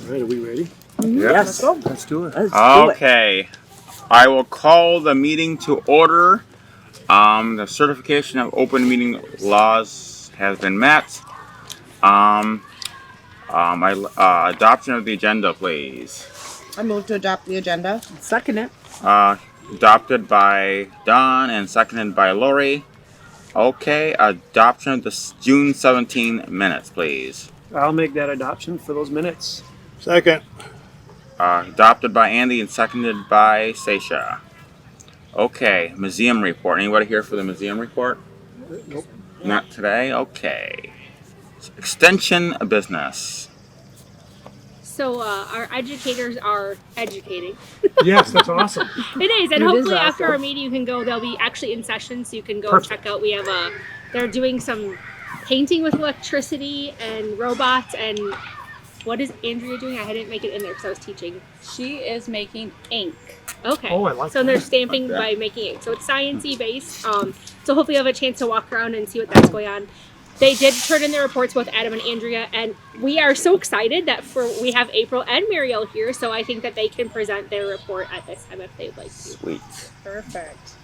All right, are we ready? Yes. Let's do it. Okay. I will call the meeting to order. The certification of open meeting laws has been met. Adoption of the agenda, please. I move to adopt the agenda. Second it. Adopted by Don and seconded by Lori. Okay, adoption of the June 17 minutes, please. I'll make that adoption for those minutes. Second. Adopted by Andy and seconded by Seisha. Okay, museum report. Anybody here for the museum report? Nope. Not today? Okay. Extension business. So our educators are educating. Yes, that's awesome. It is, and It is hopefully after awesome. our meeting you can go. They'll be actually in session, so you can go Perfect. check out. We have they're doing some painting with electricity and robots. And what is Andrea doing? I didn't make it in there because I was teaching. She is making ink. Okay. Oh, I like So that. they're stamping by making ink. So it's sciencey based. So hopefully you have a chance to walk around and see what that's going on. They did turn in their reports, both Adam and Andrea, and we are so excited that we have April and Mariel here, so I think that they can present their report at this time if they'd like to. Sweet. Perfect.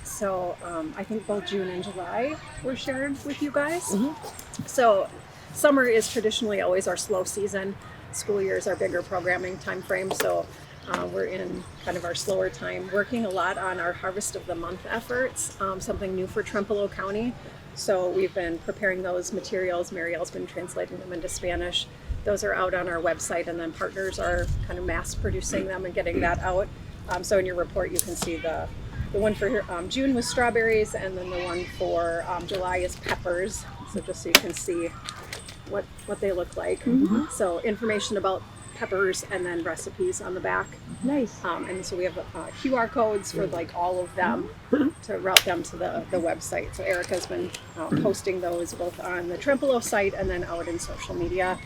So I think both June and July were shared with you guys. So summer is traditionally always our slow season. School year is our bigger programming time frame. So we're in kind of our slower time, working a lot on our Harvest of the Month efforts, something new for Trempealeau County. So we've been preparing those materials. Marielle's been translating them into Spanish. Those are out on our website, and then partners are kind of mass producing them and getting that out. So in your report, you can see the one for June was strawberries, and then the one for July is peppers. So just so you can see what they look like. So information about peppers and then recipes on the back. Nice. And so we have QR codes for like all of them to route them to the website. So Erica's been posting those both on the Trempealeau site and then out in social media.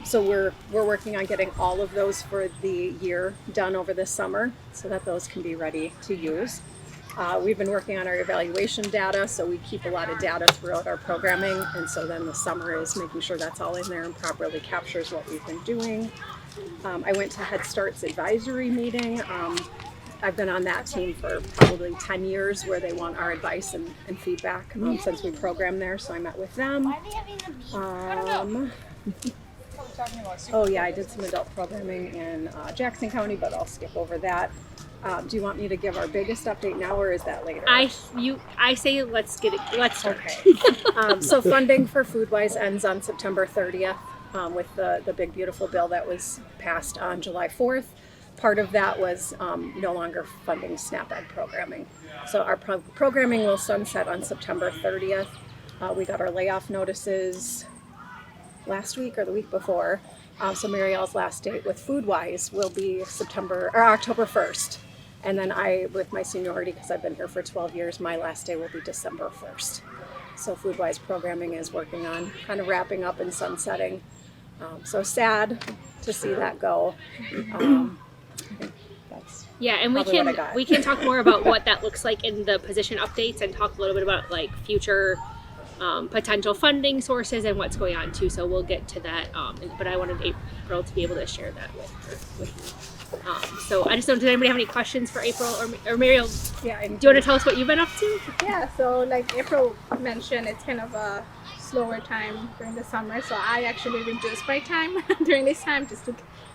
So we're working on getting all of those for the year done over this summer so that those can be ready to use. We've been working on our evaluation data, so we keep a lot of data throughout our programming, and so then the summer is making sure that's all in there and properly captures what we've been doing. I went to Head Start's advisory meeting. I've been on that team for probably 10 years where they want our advice and feedback since we programmed there, so I met with them. Oh yeah, I did some adult programming in Jackson County, but I'll skip over that. Do you want me to give our biggest update now, or is that later? I say let's start. Okay. So funding for FoodWise ends on September 30th with the big beautiful bill that was passed on July 4th. Part of that was no longer funding SNAP Ed programming. So our programming will sunset on September 30th. We got our layoff notices last week or the week before. So Marielle's last date with FoodWise will be October 1st. And then with my seniority, because I've been here for 12 years, my last day will be December 1st. So FoodWise programming is working on kind of wrapping up and sunsetting. So sad to see that go. I think that's And we can talk more about what that looks like in the position updates and talk a little bit about like future potential funding sources and what's going on too. So we'll get to that. But I wanted April to be able to share that with you. So I just don't. Does anybody have any questions for April or Mariel? Yeah. Do you want to tell us what you've been up to? Yeah, so like April mentioned, it's kind of a slower time during the summer. So I actually reduce my time during this time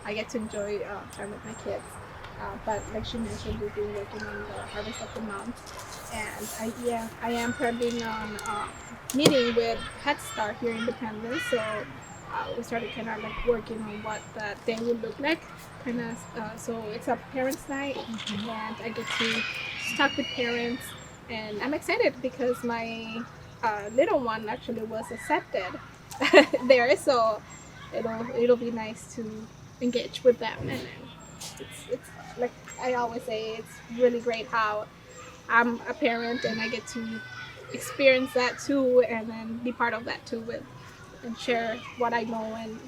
I get to enjoy time with my kids. But like she mentioned, we've been working on the Harvest of the Month. And I am currently on meeting with Head Start here in Independence. So we started kind of like working on what that day would look like. So it's a parents' night, and I get to talk with parents, and I'm excited because my little one actually was accepted there. So it'll be nice to engage with them, and it's like I always say, it's really great how I'm a parent and I get to experience that too, and then be part of that too and share what I know and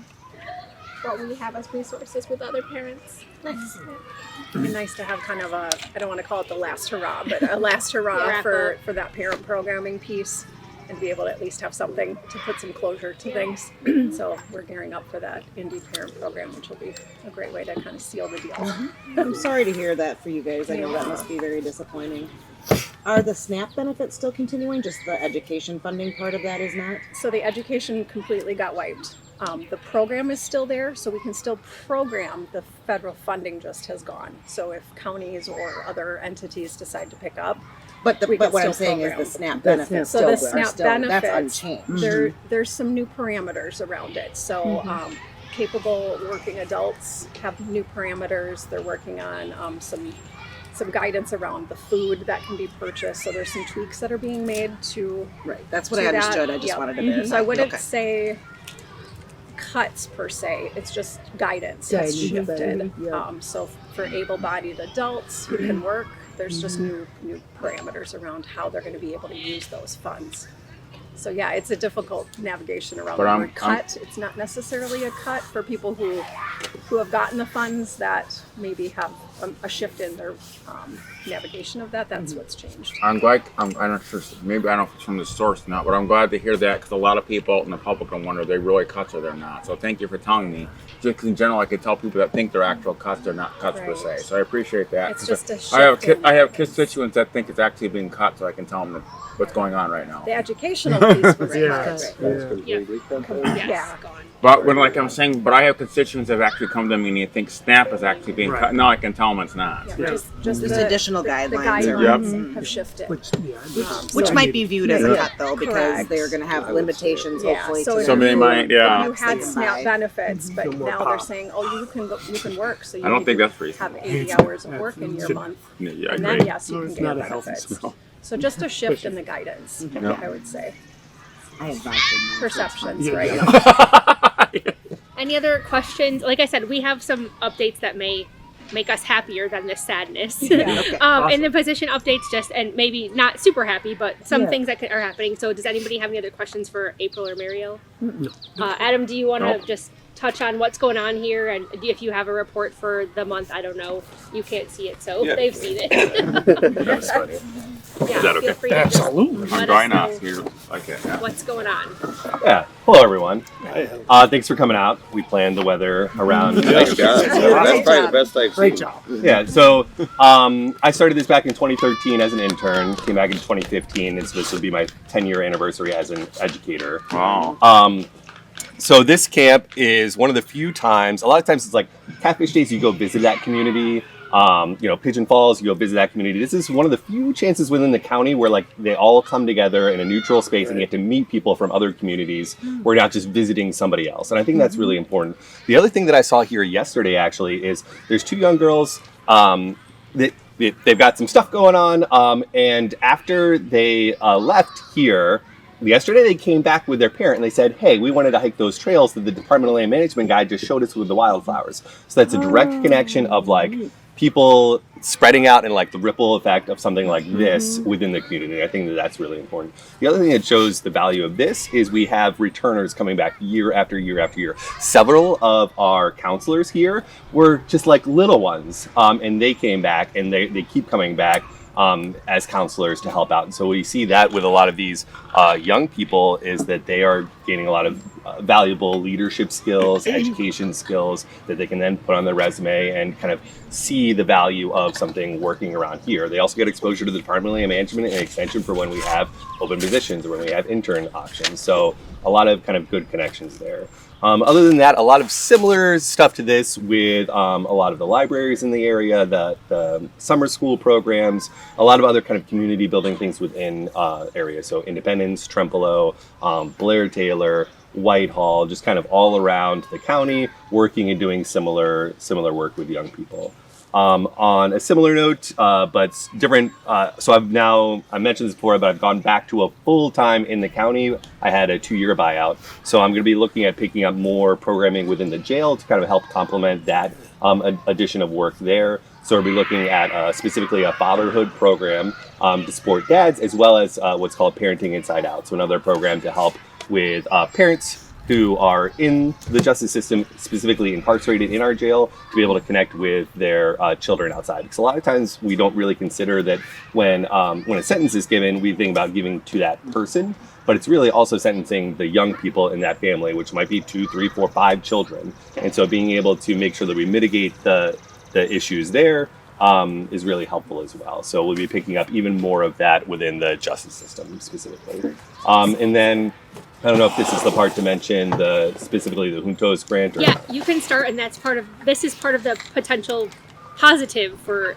what we have as resources with other parents. Nice. It'd be nice to have kind of I don't want to call it the last hurrah, but a last hurrah for that parent programming piece. and be able to at least have something to put some closure to things. So we're gearing up for that Indie Parent Program, which will be a great way to kind of seal the deal. I'm sorry to hear that for you guys. I know that must be very disappointing. Are the SNAP benefits still continuing? Just the education funding part of that is not? So the education completely got wiped. The program is still there, so we can still program. The federal funding just has gone. So if counties or other entities decide to pick up, But we can what I'm still saying program. is the SNAP benefits So still the are SNAP still, benefits, that's unchanged. there's some new parameters around it. So capable working adults have new parameters. They're working on some guidance around the food that can be purchased. So there's some tweaks that are being made to Right, that's what to I that. understood. I just Yep. wanted to verify. So I wouldn't Okay. say cuts per se. It's just guidance has shifted. So for able-bodied adults who can work, there's just new parameters around how they're going to be able to use those funds. So yeah, it's a difficult navigation around But the I'm- word cut. It's not necessarily a cut for people who have gotten the funds that maybe have a shift in their navigation of that. That's what's changed. I'm glad. I'm not sure. Maybe I don't know if it's from the source or not, but I'm glad to hear that because a lot of people in the public can wonder they really cuts or they're not. So thank you for telling me. Just in general, I could tell people that think they're actual cuts, they're not cuts per se. Right. So I appreciate that. It's just a shift. I have in constituents that think it's actually being cut, so I can tell them what's going on right now. the educational piece was Yeah. cut. Yeah. Yeah. But when, like I'm saying, but I have constituents that have actually come to me and they think SNAP is actually being Right. cut. No, I can tell them it's not. Yeah, Yeah. just Just the, additional the guidelines. guidelines have shifted. Which might be viewed as a Yeah. cut though, because Correct. they're going to have limitations Yeah, hopefully. so to if So they you- might, yeah. If you had They can SNAP buy. benefits, but Feel more now they're pop. saying, oh, you can work, so you I don't need think to that's reasonable. have 80 hours of work in your month, Yeah, I and agree. then yes, you No, can it's get not your a healthy benefits. No. So just a shift in the guidance, Yeah. I would say. I have not been Perceptions, Yeah. right? Any other questions? Like I said, we have some updates that may make us happier than this sadness. And the position updates just, and maybe not super happy, but some things that are happening. So does anybody have any other questions for April or Mariel? No. Adam, do you want to Nope. just touch on what's going on here? And if you have a report for the month, I don't know. You can't see it, so Yeah. they've seen it. That's funny. Yeah, Is that feel okay? free to just Absolutely. let I'm us drying know off here. Okay. Yeah. what's going on. Yeah. Hello, everyone. Thanks for coming out. We planned the weather around. Yes, guys. That's probably the best I've seen. Great job. Yeah. So I started this back in 2013 as an intern. Came back in 2015, and so this will be my 10-year anniversary as an educator. Wow. So this camp is one of the few times. A lot of times it's like Catfish Days. You go visit that community. Pigeon Falls, you go visit that community. This is one of the few chances within the county where like they all come together in a neutral space and get to meet people from other communities. We're not just visiting somebody else. And I think that's really important. The other thing that I saw here yesterday actually is there's two young girls that they've got some stuff going on. And after they left here, yesterday they came back with their parent and they said, hey, we wanted to hike those trails that the Department of Land Management guy just showed us with the wildflowers. So that's a direct connection of like people spreading out and like the ripple effect of something like this within the community. I think that that's really important. The other thing that shows the value of this is we have returners coming back year after year after year. Several of our counselors here were just like little ones, and they came back and they keep coming back as counselors to help out. And so we see that with a lot of these young people is that they are gaining a lot of valuable leadership skills, education skills that they can then put on their resume and kind of see the value of something working around here. They also get exposure to the Department of Land Management and Extension for when we have open positions or when we have intern options. So a lot of kind of good connections there. Other than that, a lot of similar stuff to this with a lot of the libraries in the area, the summer school programs, a lot of other kind of community building things within areas. So Independence, Trempealeau, Blair Taylor, Whitehall, just kind of all around the county, working and doing similar work with young people. On a similar note, but different, so I mentioned this before, but I've gone back to a full-time in the county. I had a 2-year buyout. So I'm going to be looking at picking up more programming within the jail to kind of help complement that addition of work there. So we'll be looking at specifically a fatherhood program to support dads, as well as what's called Parenting Inside Out. So another program to help with parents who are in the justice system, specifically incarcerated in our jail, to be able to connect with their children outside. Because a lot of times we don't really consider that when a sentence is given, we think about giving to that person, but it's really also sentencing the young people in that family, which might be 2, 3, 4, 5 children. And so being able to make sure that we mitigate the issues there is really helpful as well. So we'll be picking up even more of that within the justice system specifically. And then I don't know if this is the part to mention specifically the Juntos grant. Or... Yeah, you can start, and this is part of the potential positive for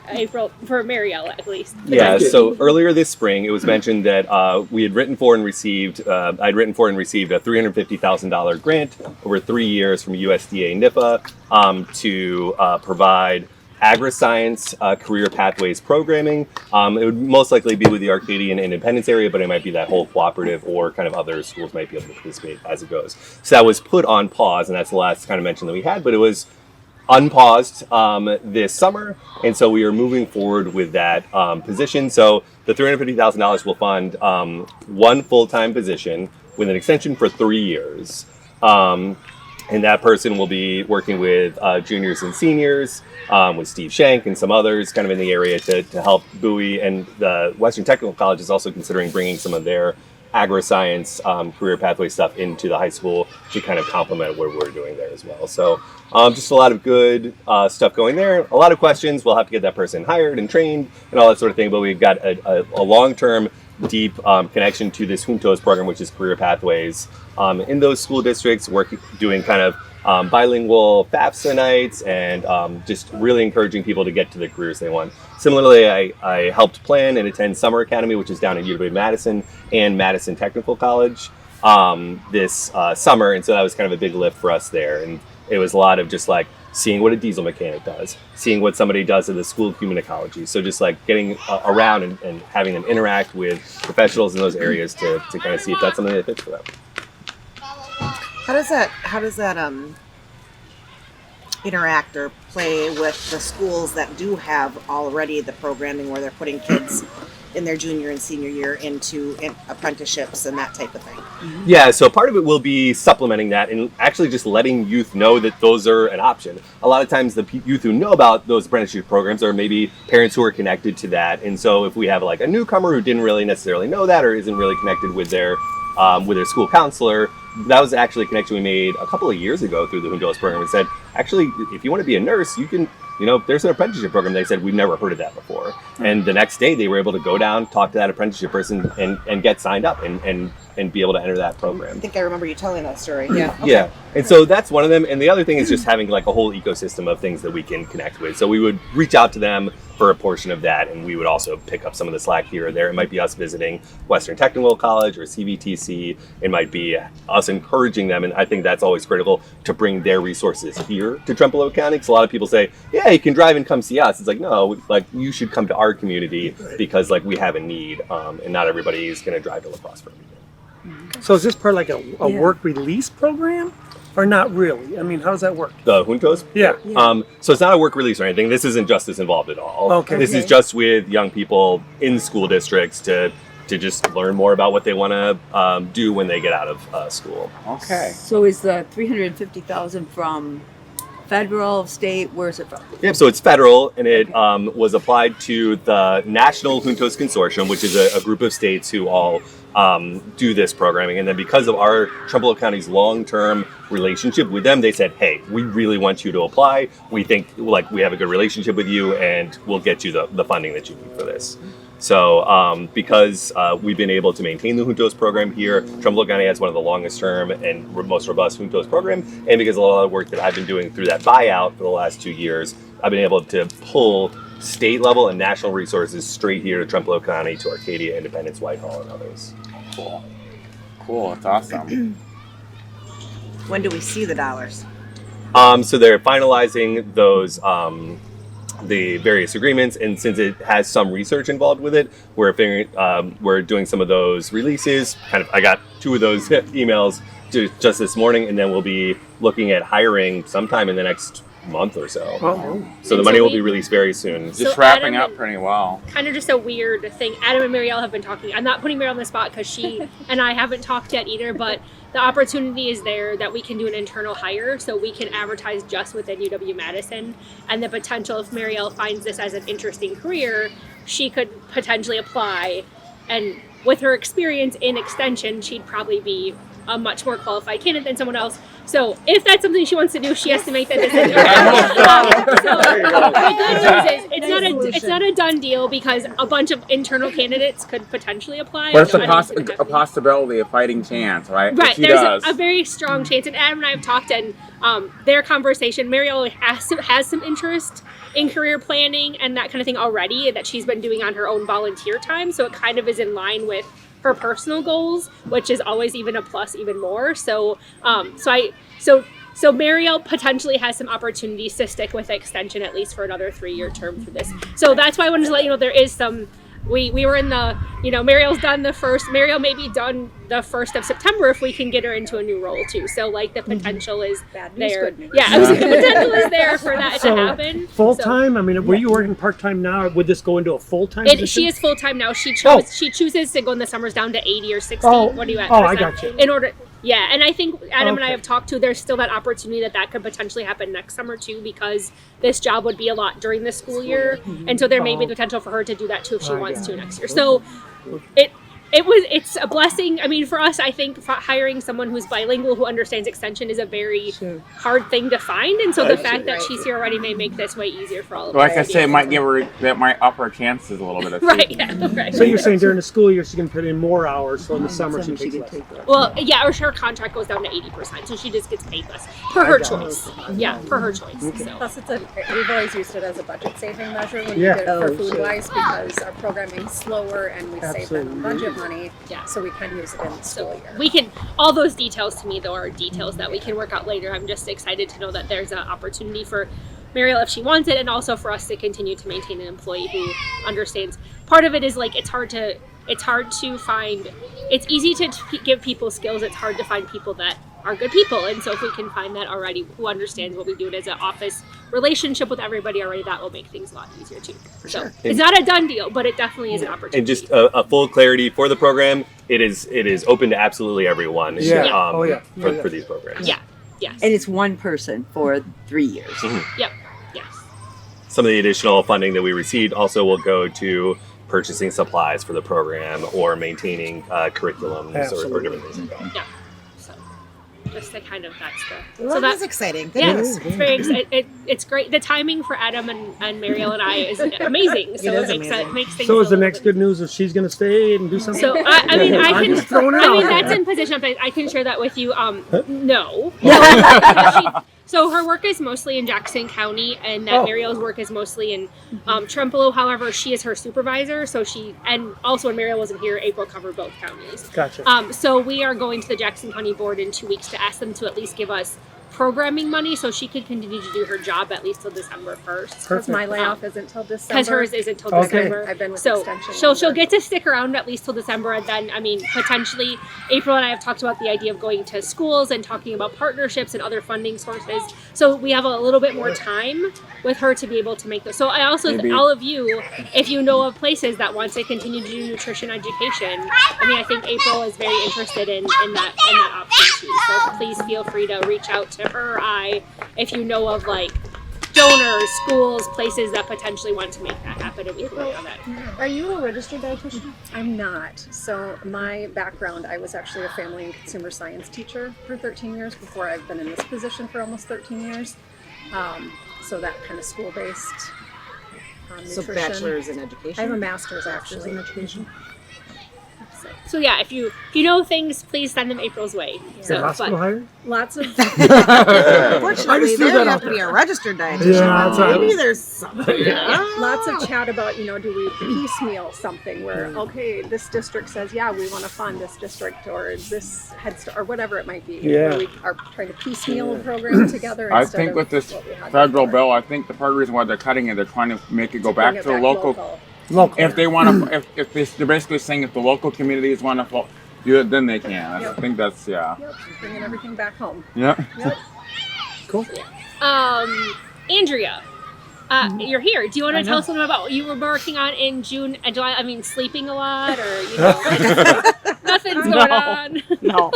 Mariel at least. Yeah, so earlier this spring, it was mentioned that I'd written for and received a $350,000 grant over 3 years from USDA NIFA to provide agri-science career pathways programming. It would most likely be with the Arcadian Independence area, but it might be that whole cooperative or kind of other schools might be able to participate as it goes. So that was put on pause, and that's the last kind of mention that we had, but it was unpaused this summer, and so we are moving forward with that position. So the $350,000 will fund one full-time position with an extension for 3 years. And that person will be working with juniors and seniors, with Steve Shank and some others kind of in the area to help buoy. And the Western Technical College is also considering bringing some of their agri-science career pathway stuff into the high school to kind of complement what we're doing there as well. So just a lot of good stuff going there. A lot of questions. We'll have to get that person hired and trained and all that sort of thing. But we've got a long-term deep connection to this Juntos program, which is career pathways in those school districts, doing kind of bilingual FAFSA nights and just really encouraging people to get to the careers they want. Similarly, I helped plan and attend Summer Academy, which is down at U of Madison and Madison Technical College this summer, and so that was kind of a big lift for us there. And it was a lot of just like seeing what a diesel mechanic does, seeing what somebody does in the School of Human Ecology. So just like getting around and having them interact with professionals in those areas to kind of see if that's something that fits for them. How does that interact or play with the schools that do have already the programming where they're putting kids in their junior and senior year into apprenticeships and that type of thing? Yeah, so part of it will be supplementing that and actually just letting youth know that those are an option. A lot of times the youth who know about those apprenticeship programs are maybe parents who are connected to that. And so if we have like a newcomer who didn't really necessarily know that or isn't really connected with their school counselor, that was actually a connection we made a couple of years ago through the Juntos program. We said, actually, if you want to be a nurse, you can, there's an apprenticeship program. They said, we've never heard of that before. And the next day they were able to go down, talk to that apprenticeship person and get signed up and be able to enter that program. I think I remember you telling that story. Yeah. Okay. Yeah. And so that's one of them. And the other thing is just having like a whole ecosystem of things that we can connect with. So we would reach out to them for a portion of that, and we would also pick up some of the slack here or there. It might be us visiting Western Technical College or CVTC. It might be us encouraging them, and I think that's always critical, to bring their resources here to Trempealeau County. Because a lot of people say, yeah, you can drive and come see us. It's like, no, like you should come to our community because like we have a need, and not everybody is going to drive to La Crosse for everything. So is this part like a work release program? Or not really? I mean, how does that work? The Juntos? Yeah. So it's not a work release or anything. This isn't justice involved at all. Okay. This is just with young people in school districts to just learn more about what they want to do when they get out of school. Okay. So is the $350,000 from federal, state? Where's it from? Yep, so it's federal, and it was applied to the National Juntos Consortium, which is a group of states who all do this programming. And then because of our Trempealeau County's long-term relationship with them, they said, hey, we really want you to apply. We think like we have a good relationship with you, and we'll get you the funding that you need for this. So because we've been able to maintain the Juntos program here, Trempealeau County has one of the longest term and most robust Juntos program, and because of a lot of the work that I've been doing through that buyout for the last 2 years, I've been able to pull state level and national resources straight here to Trempealeau County, to Arcadia, Independence, Whitehall, and others. Cool, that's awesome. When do we see the dollars? So they're finalizing those the various agreements, and since it has some research involved with it, we're doing some of those releases. I got 2 of those emails just this morning, and then we'll be looking at hiring sometime in the next month or so. Oh. So the And money so will we- be released very soon. Just So wrapping Adam up pretty well. Kind of just a weird thing. Adam and Marielle have been talking. I'm not putting Marielle on the spot because she and I haven't talked yet either, but the opportunity is there that we can do an internal hire, so we can advertise just within UW-Madison, and the potential, if Marielle finds this as an interesting career, she could potentially apply, and with her experience in extension, she'd probably be a much more qualified candidate than someone else. So if that's something she wants to do, she has to make that decision. The good news is it's not a done deal because a bunch of internal candidates could potentially apply. But it's So I don't think it a happens. possibility, a fighting chance, right? If Right, she there's does. a very strong chance, and Adam and I have talked, and their conversation, Marielle has some interest in career planning and that kind of thing already that she's been doing on her own volunteer time, so it kind of is in line with her personal goals, which is always even a plus even more. So so Marielle potentially has some opportunities to stick with extension at least for another 3-year term for this. So that's why I wanted to let you know there is some. We were in the, Marielle's done the first. Marielle may be done the 1st of September if we can get her into a new role too. So like the potential is Bad news, there. good news. Yeah, I was, the potential is there for that to happen. Full So- time? I mean, were you working part time now? Or would this go into a full time? She is full time now. She chooses to go in the summers down to 80 or 60. Oh. What do you at? Oh, I percent? got you. In order, yeah, and I think Adam and I Okay. have talked to. There's still that opportunity that could potentially happen next summer too, because this job would be a lot during the school year, and so there may be the potential for her to do that too if she wants to next year. So it's a blessing. I mean, for us, I think hiring someone who's bilingual who understands extension is a very hard thing to find, and so the fact that she's here already may make this way easier for all of us. Like I say, it might up her chances a little bit. Of Right, yeah, right. So you're saying during the school year she can put in more hours, so in the summer she takes less. Well, yeah, or her contract goes down to 80%, so she just gets paid less per her choice. Yeah, per her choice. So. Plus, we've always used it as a budget saving measure when Yeah. we did it for food wise because our programming's slower and we save them Absolutely. budget money. Yeah. So we can use it in the school year. We can, all those details to me though are details that we can work out later. I'm just excited to know that there's an opportunity for Marielle if she wants it, and also for us to continue to maintain an employee who understands. Part of it is like it's hard to find. It's easy to give people skills. It's hard to find people that are good people, and so if we can find that already, who understands what we do as an office relationship with everybody already, that will make things a lot easier too. So it's not a done deal, but it definitely is an opportunity. And just a full clarity for the program, it is open to absolutely everyone. Yeah. For these programs. Yeah. Yes. And it's one person for 3 years. Yep. Yes. Some of the additional funding that we received also will go to purchasing supplies for the program or maintaining curriculums or different things like that. Yeah. So just to kind of Well, that is exciting. Good Yeah, news. it's very it's great. The timing for Adam and Marielle and I is amazing. So It is it makes amazing. makes things. So is a the little next bit- good news if she's going to stay and do something? So I mean I I'm can just throwing it I mean out that's there. in position. I can share that with you. No. So her work is mostly in Jackson County, and that Marielle's work is mostly in Trempealeau. However, she is her supervisor, so and also when Marielle wasn't here, April covered both counties. Gotcha. So we are going to the Jackson County Board in 2 weeks to ask them to at least give us programming money so she could continue to do her job at least till December 1st. Because my layoff isn't until December. Because hers isn't until Okay. December. I've been with So Extension she'll longer. get to stick around at least till December, and then I mean potentially April and I have talked about the idea of going to schools and talking about partnerships and other funding sources. So we have a little bit more time with her to be able to make those. So I also all of you, if you know of places that want to continue to do nutrition education, I mean I think April is very interested in that option too. So please feel free to reach out to her or I if you know of like donors, schools, places that potentially want to make that happen, and we can work on that. Are you a registered dietitian? I'm not. So my background, I was actually a family and consumer science teacher for 13 years before I've been in this position for almost 13 years. So that kind of school-based So nutrition. bachelor's in education. I have a master's actually. in education. So yeah, if you know things, please send them April's way. Is it hospital hired? Lots of Unfortunately, threw there that you out have to be there. a registered dietitian. Yeah, that's right. Maybe there's something. lots of chat about, do we piecemeal something where, okay, this district says, yeah, we want to fund this district or this Head Start or whatever it might be. Yeah. Where we are trying to piecemeal a program together I instead think of with this what we had federal before. bill, I think the part of the reason why they're cutting it, they're trying to make it go Bring back it to the local. Local. If they want to, if they're basically saying if the local communities want to do it, then they can. I think that's Yep, bringing everything back home. Yeah. Cool. Andrea, you're here. Do you want to tell us a little bit about what you were working on in June and July? I mean, sleeping a lot, or nothing's going on. No.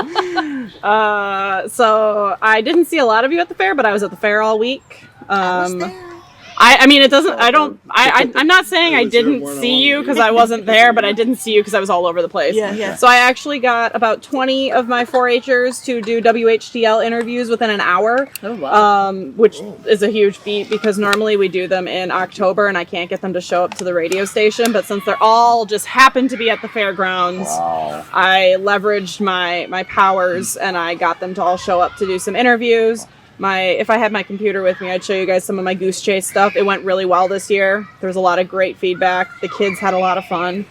So I didn't see a lot of you at the fair, but I was at the fair all week. I mean, it doesn't, I'm not saying I didn't see you because I wasn't there, but I didn't see you because I was all over the place. Yeah. So I actually got about 20 of my 4-Hers to do WHTL interviews within an hour, which is a huge feat because normally we do them in October and I can't get them to show up to the radio station. But since they're all just happened to be at the fairgrounds, I leveraged my powers and I got them to all show up to do some interviews. If I had my computer with me, I'd show you guys some of my Goose Chase stuff. It went really well this year. There was a lot of great feedback. The kids had a lot of fun.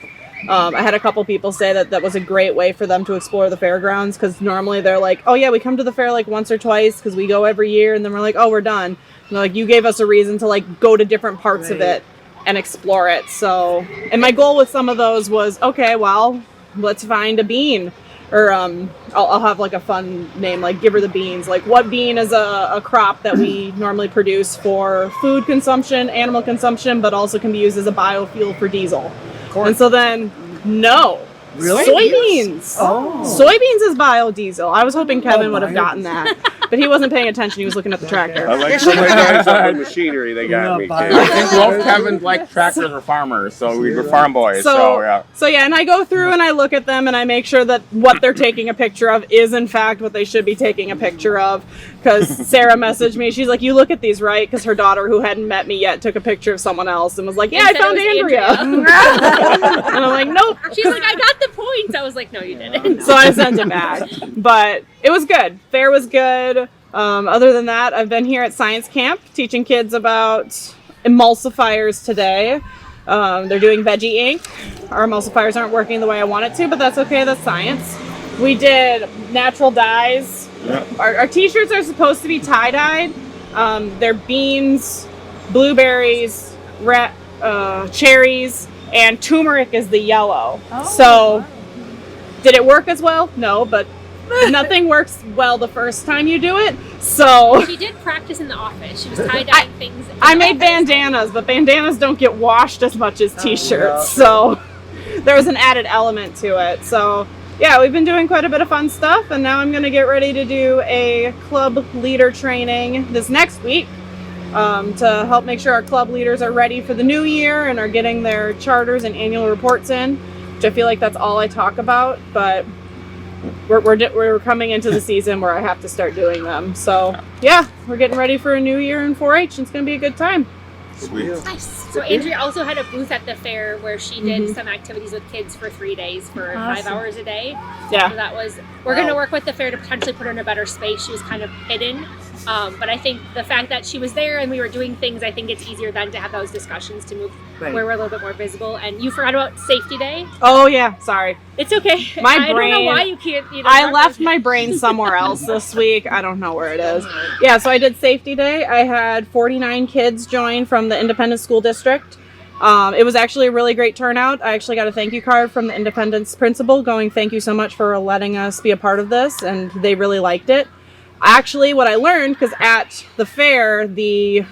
I had a couple people say that was a great way for them to explore the fairgrounds because normally they're like, oh yeah, we come to the fair like once or twice because we go every year, and then we're like, oh, we're done. And they're like, you gave us a reason to like go to different parts of it and explore it. So, and my goal with some of those was, okay, well, let's find a bean. Or I'll have like a fun name, like Give Her the Beans. Like what bean is a crop that we normally produce for food consumption, animal consumption, but also can be used as a biofuel for diesel. Corn. And so then, no. Really? Soybeans. Oh. Soybeans is biodiesel. I was hoping Kevin would have gotten that, but he wasn't paying attention. He was looking at the tractor. I like so many guys up in machinery. They got me. I think both Kevin's like tractors or farmers, so we were farm boys. So yeah, and I go through and I look at them and I make sure that what they're taking a picture of is in fact what they should be taking a picture of. Because Sarah messaged me, she's like, "You look at these, right?" Because her daughter, who hadn't met me yet, took a picture of someone else and was like, "Yeah, I found Andrea." And I'm like, "Nope." She's like, "I got the points." I was like, "No, you didn't." So I sent it back, but it was good. Fair was good. Other than that, I've been here at science camp teaching kids about emulsifiers today. They're doing veggie ink. Our emulsifiers aren't working the way I want it to, but that's okay. That's science. We did natural dyes. Yep. Our t-shirts are supposed to be tie-dyed. They're beans, blueberries, cherries, and turmeric is the yellow. So, did it work as well? No, but nothing works well the first time you do it. So she did practice in the office. She was tie-dyeing things. I made bandanas, but bandanas don't get washed as much as t-shirts. So there was an added element to it. So yeah, we've been doing quite a bit of fun stuff, and now I'm going to get ready to do a club leader training this next week to help make sure our club leaders are ready for the new year and are getting their charters and annual reports in, which I feel like that's all I talk about, but we're coming into the season where I have to start doing them. So yeah, we're getting ready for a new year in 4-H, and it's going to be a good time. Sweet. Nice. So Andrea also had a booth at the fair where she did some activities with kids for 3 days for 5 hours a day. Yeah. So that was, we're going to work with the fair to potentially put her in a better space. She was kind of hidden. But I think the fact that she was there and we were doing things, I think it's easier then to have those discussions to move where we're a little bit more visible. And you forgot about safety day. Oh yeah, sorry. It's okay. I don't know why you can't. I left my brain somewhere else this week. I don't know where it is. Yeah, so I did safety day. I had 49 kids join from the Independence School District. It was actually a really great turnout. I actually got a thank you card from the Independence principal going, "Thank you so much for letting us be a part of this," and they really liked it. Actually, what I learned, because at the fair, I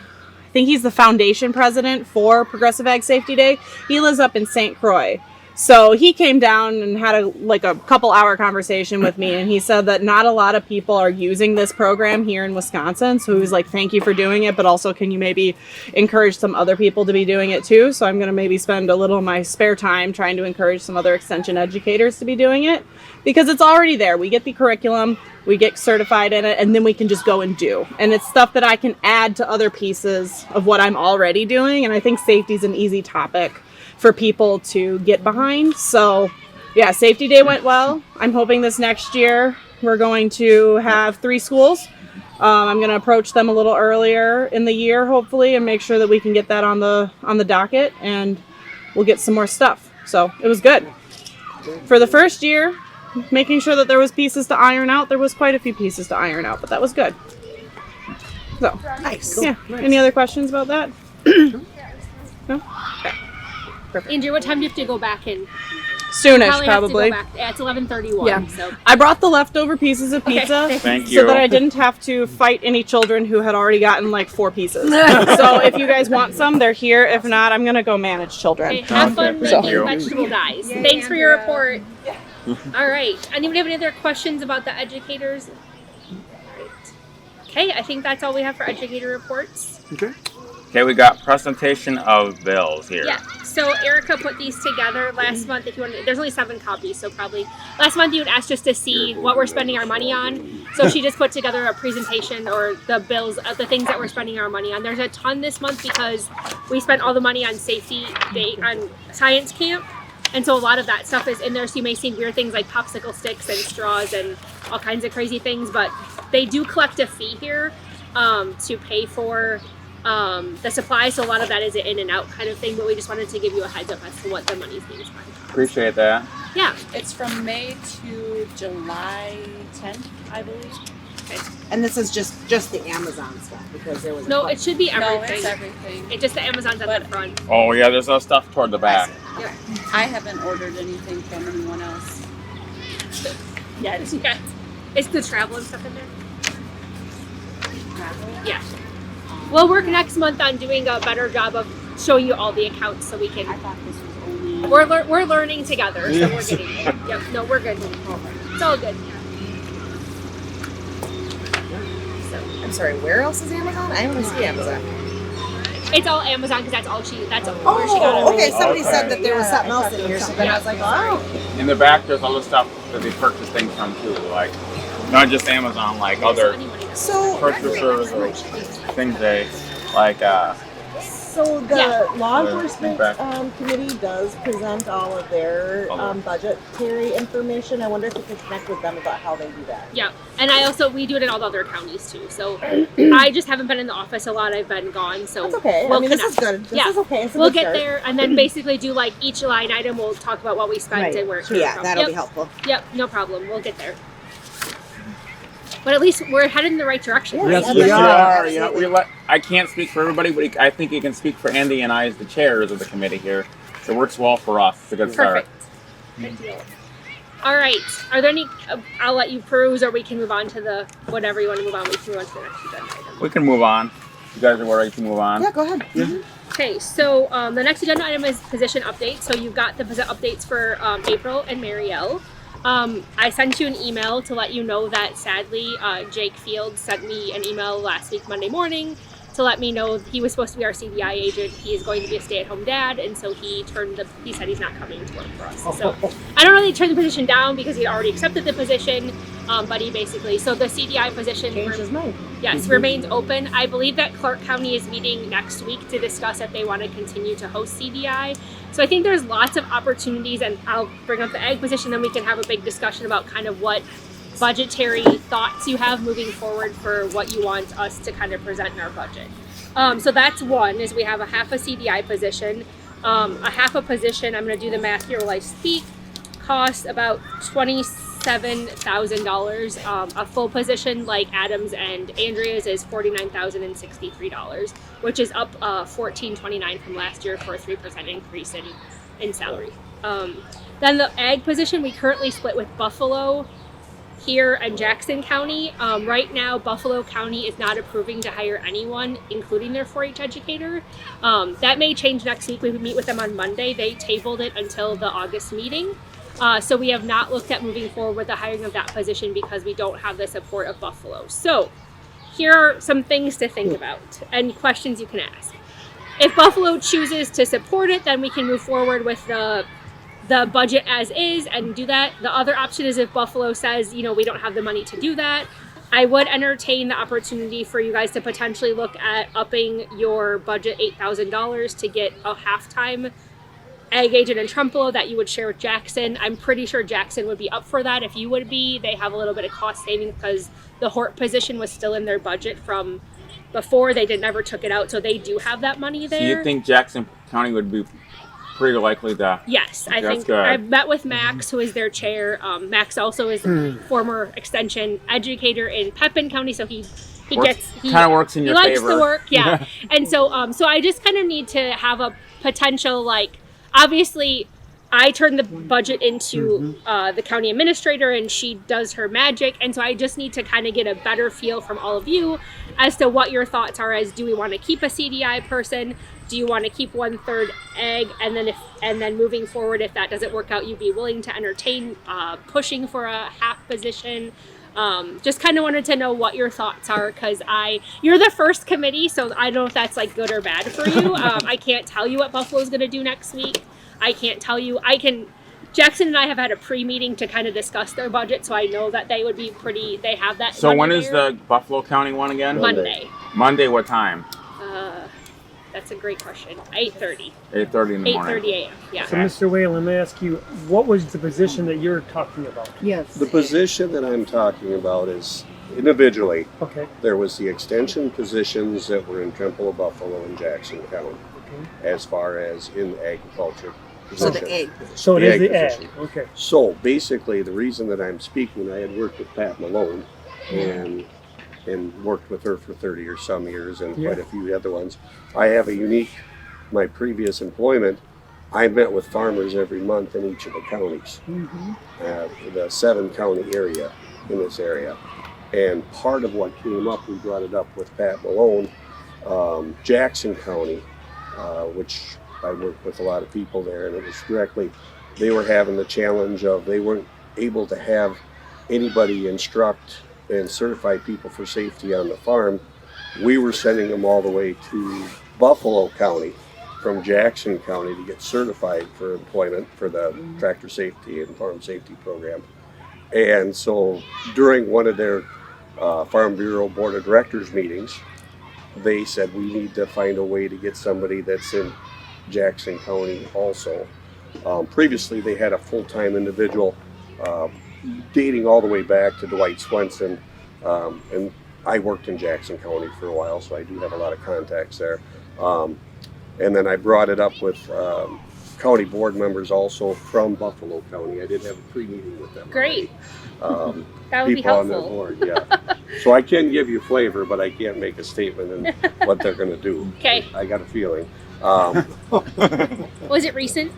think he's the foundation president for Progressive Ag Safety Day. He lives up in St. Croix. So he came down and had a couple hour conversation with me, and he said that not a lot of people are using this program here in Wisconsin. So he was like, "Thank you for doing it, but also can you maybe encourage some other people to be doing it too?" So I'm going to maybe spend a little of my spare time trying to encourage some other extension educators to be doing it, because it's already there. We get the curriculum, we get certified in it, and then we can just go and do. And it's stuff that I can add to other pieces of what I'm already doing, and I think safety is an easy topic for people to get behind. So yeah, safety day went well. I'm hoping this next year we're going to have 3 schools. I'm going to approach them a little earlier in the year, hopefully, and make sure that we can get that on the docket, and we'll get some more stuff. So it was good. For the first year, making sure that there was pieces to iron out. There was quite a few pieces to iron out, but that was good. So Nice. yeah. Any other questions about that? No? Okay. Andrea, what time do you have to go back and Soonish, Probably have to probably. go back. Yeah, it's 11:31. Yeah. So I brought the leftover pieces of pizza Thank you. so that I didn't have to fight any children who had already gotten like 4 pieces. So if you guys want some, they're here. If not, I'm gonna go manage children. okay, have fun Okay, thank making you. vegetable dyes. Thanks for your report. All right. Anybody have any other questions about the educators? All right. Okay, I think that's all we have for educator reports. Okay, we got presentation of bills here. Yeah. So Erica put these together last month. If you want, there's only 7 copies, so probably last month you had asked us to see what we're spending our money on. So she just put together a presentation or the bills of the things that we're spending our money on. There's a ton this month because we spent all the money on safety day on science camp. And so a lot of that stuff is in there. So you may see weird things like popsicle sticks and straws and all kinds of crazy things. But they do collect a fee here to pay for the supplies. So a lot of that is an in and out kind of thing. But we just wanted to give you a heads up as to what the money's being spent on. Appreciate that. Yeah. It's from May to July 10th, I believe. Okay. And this is just the Amazon stuff because there was No, it should be everything. No, it's everything. It's just the Amazon's at the front. Oh yeah, there's other stuff toward the back. Yep. I haven't ordered anything from anyone else. Yeah, it's the travel and stuff in there. Yeah. We'll work next month on doing a better job of showing you all the accounts so we can. I thought this was only. We're learning together, so we're getting it. Yep. No, we're good. It's all good. I'm sorry, where else is Amazon? I don't see Amazon. It's all Amazon because that's where she got it. Okay, somebody said that there was something else in here, so then I was like, oh. In the back, there's other stuff that they purchase things from too, like not just Amazon, like other So, purchasers or things they like. So the law The enforcement feedback. committee does present all of their budgetary information. I wonder if you could connect with them about how they do that. Yeah, and we do it in all the other counties too. So I just haven't been in the office a lot. I've been gone, so That's okay. We'll I mean, this is connect. good. This is okay. It's a We'll good get start. there, and then basically do like each line item. We'll talk about what we spent Right. and where it came Yeah, from. that'll Yep. be helpful. Yep, no problem. We'll get there. But at least we're headed in the right direction. Yes, right? we are. Yeah, I can't speak for everybody, but I think you can speak for Andy and I as the chairs of the committee here. So it works well for us. It's a good start. Perfect. Good deal. All right. Are there any? I'll let you peruse, or we can move on to the whatever you want to move on. We can move on to the next agenda item. We can move on. You guys are ready to move on? Yeah, go ahead. Okay, so the next agenda item is position updates. So you've got the updates for April and Marielle. I sent you an email to let you know that sadly Jake Fields sent me an email last week Monday morning to let me know he was supposed to be our CDI agent. He is going to be a stay-at-home dad, and so he said he's not coming to work for us. So I don't really turn the position down because he already accepted the position, but he basically, so the CDI position Changed his mind. Yes, remains open. I believe that Clark County is meeting next week to discuss if they want to continue to host CDI. So I think there's lots of opportunities, and I'll bring up the ag position, then we can have a big discussion about kind of what budgetary thoughts you have moving forward for what you want us to kind of present in our budget. So that's one, is we have a half a CDI position. A half a position, I'm going to do the math here while I speak, costs about $27,000. A full position like Adams and Andrea's is $49,063, which is up $14.29 from last year for a 3% increase in salary. Then the ag position, we currently split with Buffalo here and Jackson County. Right now, Buffalo County is not approving to hire anyone, including their 4-H educator. That may change next week. We meet with them on Monday. They tabled it until the August meeting. So we have not looked at moving forward with the hiring of that position because we don't have the support of Buffalo. So here are some things to think about and questions you can ask. If Buffalo chooses to support it, then we can move forward with the budget as is and do that. The other option is if Buffalo says, we don't have the money to do that, I would entertain the opportunity for you guys to potentially look at upping your budget $8,000 to get a half-time ag agent in Trempealeau that you would share with Jackson. I'm pretty sure Jackson would be up for that if you would be. They have a little bit of cost saving because the Hort position was still in their budget from before. They never took it out, so they do have that money there. So you think Jackson County would be pretty likely to? Yes, I That's think good. I've met with Max, who is their chair. Max also is a former extension educator in Pepin County, so he kind of works in your likes favor. the work, yeah. And so I just kind of need to have a potential, like, obviously I turn the budget into the county administrator, and she does her magic. And so I just need to kind of get a better feel from all of you as to what your thoughts are. As do we want to keep a CDI person? Do you want to keep 1/3 egg? And then moving forward, if that doesn't work out, you'd be willing to entertain pushing for a half position. Just kind of wanted to know what your thoughts are, because you're the first committee, so I don't know if that's like good or bad for you. I can't tell you what Buffalo's going to do next week. I can't tell you. Jackson and I have had a pre-meeting to kind of discuss their budget, so I know that they would be they have that. So when is the Buffalo County one again? Monday. Monday, what time? That's a great question. 8:30. 8:30 in the morning. 8:30 a.m. Yeah. So, Mr. Whalen, let me ask you, what was the position that you're talking about? Yes. The position that I'm talking about is individually. Okay. There was the extension positions that were in Trempealeau, Buffalo, and Jackson County, as far as in agriculture. So position. the egg. So it is the egg. position. Okay. So basically, the reason that I'm speaking, I had worked with Pat Malone and worked with her for 30 or some years, and quite a few other ones. I have a unique, my previous employment, I met with farmers every month in each of the counties, the 7-county area in this area. And part of what came up, we brought it up with Pat Malone, Jackson County, which I worked with a lot of people there, and it was directly, they were having the challenge of they weren't able to have anybody instruct and certify people for safety on the farm. We were sending them all the way to Buffalo County from Jackson County to get certified for employment for the tractor safety and farm safety program. And so during one of their Farm Bureau Board of Directors meetings, they said we need to find a way to get somebody that's in Jackson County also. Previously they had a full-time individual dating all the way back to Dwight Swenson, and I worked in Jackson County for a while, so I do have a lot of contacts there. And then I brought it up with county board members also from Buffalo County. I did have a pre-meeting with them. Great. Already. That would be people on their helpful. board, yeah. So I can give you flavor, but I can't make a statement in what they're going to do. Okay. I got a feeling. Was it recent?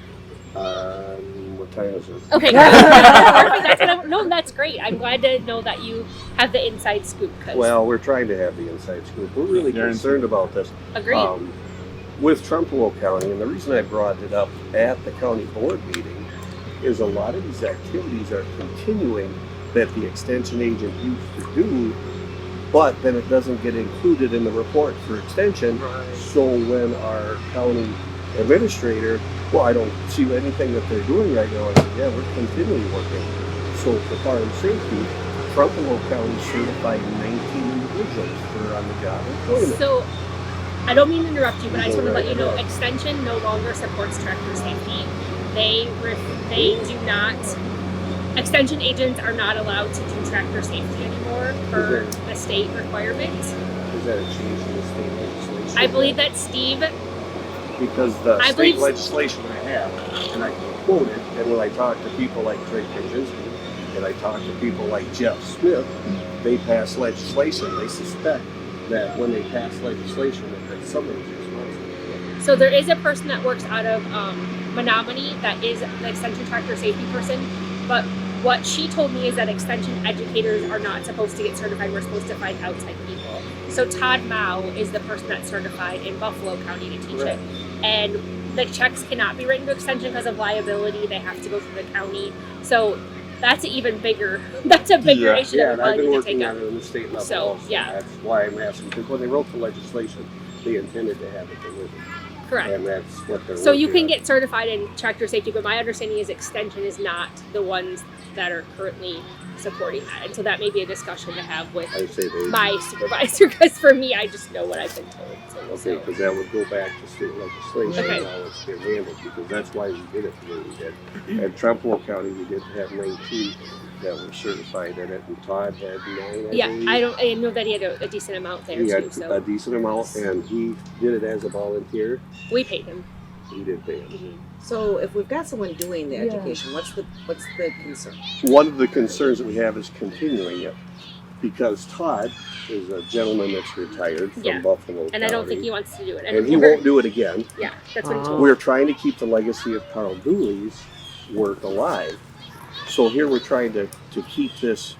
What time is it? Okay. Perfect. That's great. I'm glad to know that you have the inside scoop. Well, we're trying to have the inside scoop. We're really concerned about this. Agreed. With Trempealeau County, and the reason I brought it up at the county board meeting is a lot of these activities are continuing that the extension agent used to do, but then it doesn't get included in the report for extension. Right. So when our county administrator, well, I don't see anything that they're doing right now. I said, yeah, we're continually working. So for farm safety, Trempealeau County certified 19 individuals for on-the-job employment. So, I don't mean to interrupt you, but I just want to let you know, Extension no longer supports tractor safety. They do not. Extension agents are not allowed to do tractor safety anymore per the state requirement. Is that a change in the state legislation? I believe that Steve. Because the state legislation I have, and I can quote it, and when I talk to people like Trey Kaczynski, and I talk to people like Jeff Smith, they pass legislation. They suspect that when they pass legislation, that somebody's responsible. So there is a person that works out of Menominee that is the extension tractor safety person, but what she told me is that extension educators are not supposed to get certified. We're supposed to find outside people. So Todd Mao is the person that's certified in Buffalo County to teach it. And the checks cannot be written to extension because of liability. They have to go through the county. So that's an even bigger, that's a bigger issue that and we I've been need to working take on up. it on the state level. So, also. yeah. That's why I'm asking, because when they wrote the legislation, they intended to have it delivered. Correct. And that's what they're So you working can on. get certified in tractor safety, but my understanding is extension is not the ones that are currently supporting that. And so that may be a discussion to have with my supervisor, because for me, I just know what I've been told. Okay, because that would go back to state legislation Okay. and how it's been handled, because that's why we did it the way we did. At Trempealeau County, we did have 19 that were certified in it, and Todd had 9. I know that he had a decent amount there He too. had So a decent amount, and he did it as a volunteer. we paid him. He did pay him. Mm-hmm. So if we've got someone doing the education, what's the concern? One of the concerns that we have is continuing it, because Todd is a gentleman that's retired from Buffalo And I don't think County, he wants to do it anymore. and he won't do it again. Yeah, that's what he told me. We're trying to keep the legacy of Carl Dooley's work alive. So here we're trying to keep this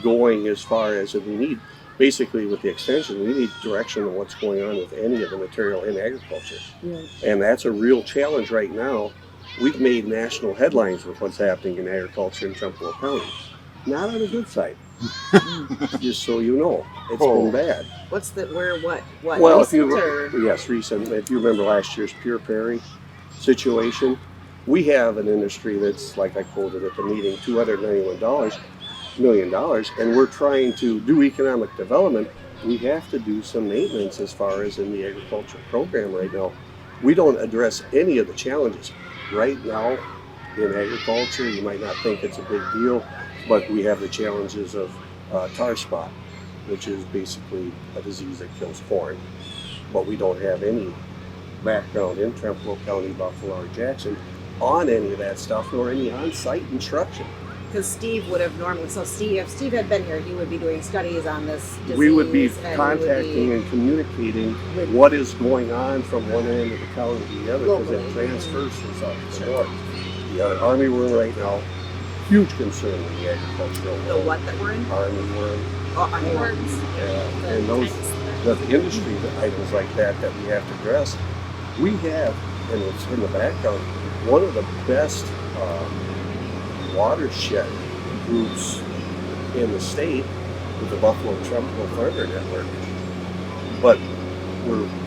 going as far as we need, basically with the extension, we need direction on what's going on with any of the material in agriculture. And that's a real challenge right now. We've made national headlines with what's happening in agriculture in Trempealeau County. Not on the good side. Just so you know, it's been bad. What's the what? Well, Recent or? yes, recent. If you remember last year's Pure Prairie situation, we have an industry that's, like I quoted at the meeting, $291 million, and we're trying to do economic development. We have to do some maintenance as far as in the agriculture program right now. We don't address any of the challenges right now in agriculture. You might not think it's a big deal, but we have the challenges of tar spot, which is basically a disease that kills corn. But we don't have any background in Trempealeau County, Buffalo, or Jackson on any of that stuff, nor any on-site instruction. Because Steve would have normally, so Steve, if Steve had been here, he would be doing studies on this disease. We would be and contacting and communicating what is going on from one end of the county to the other, because that transfers from south to north. The army worm right now, huge concern in the agricultural world. The what that we're in? Army worm. Oh, army worms. Yeah, and those, the industry items like that we have to address. We have, and it's in the background, one of the best watershed groups in the state with the Buffalo Trempealeau Farmer Network. But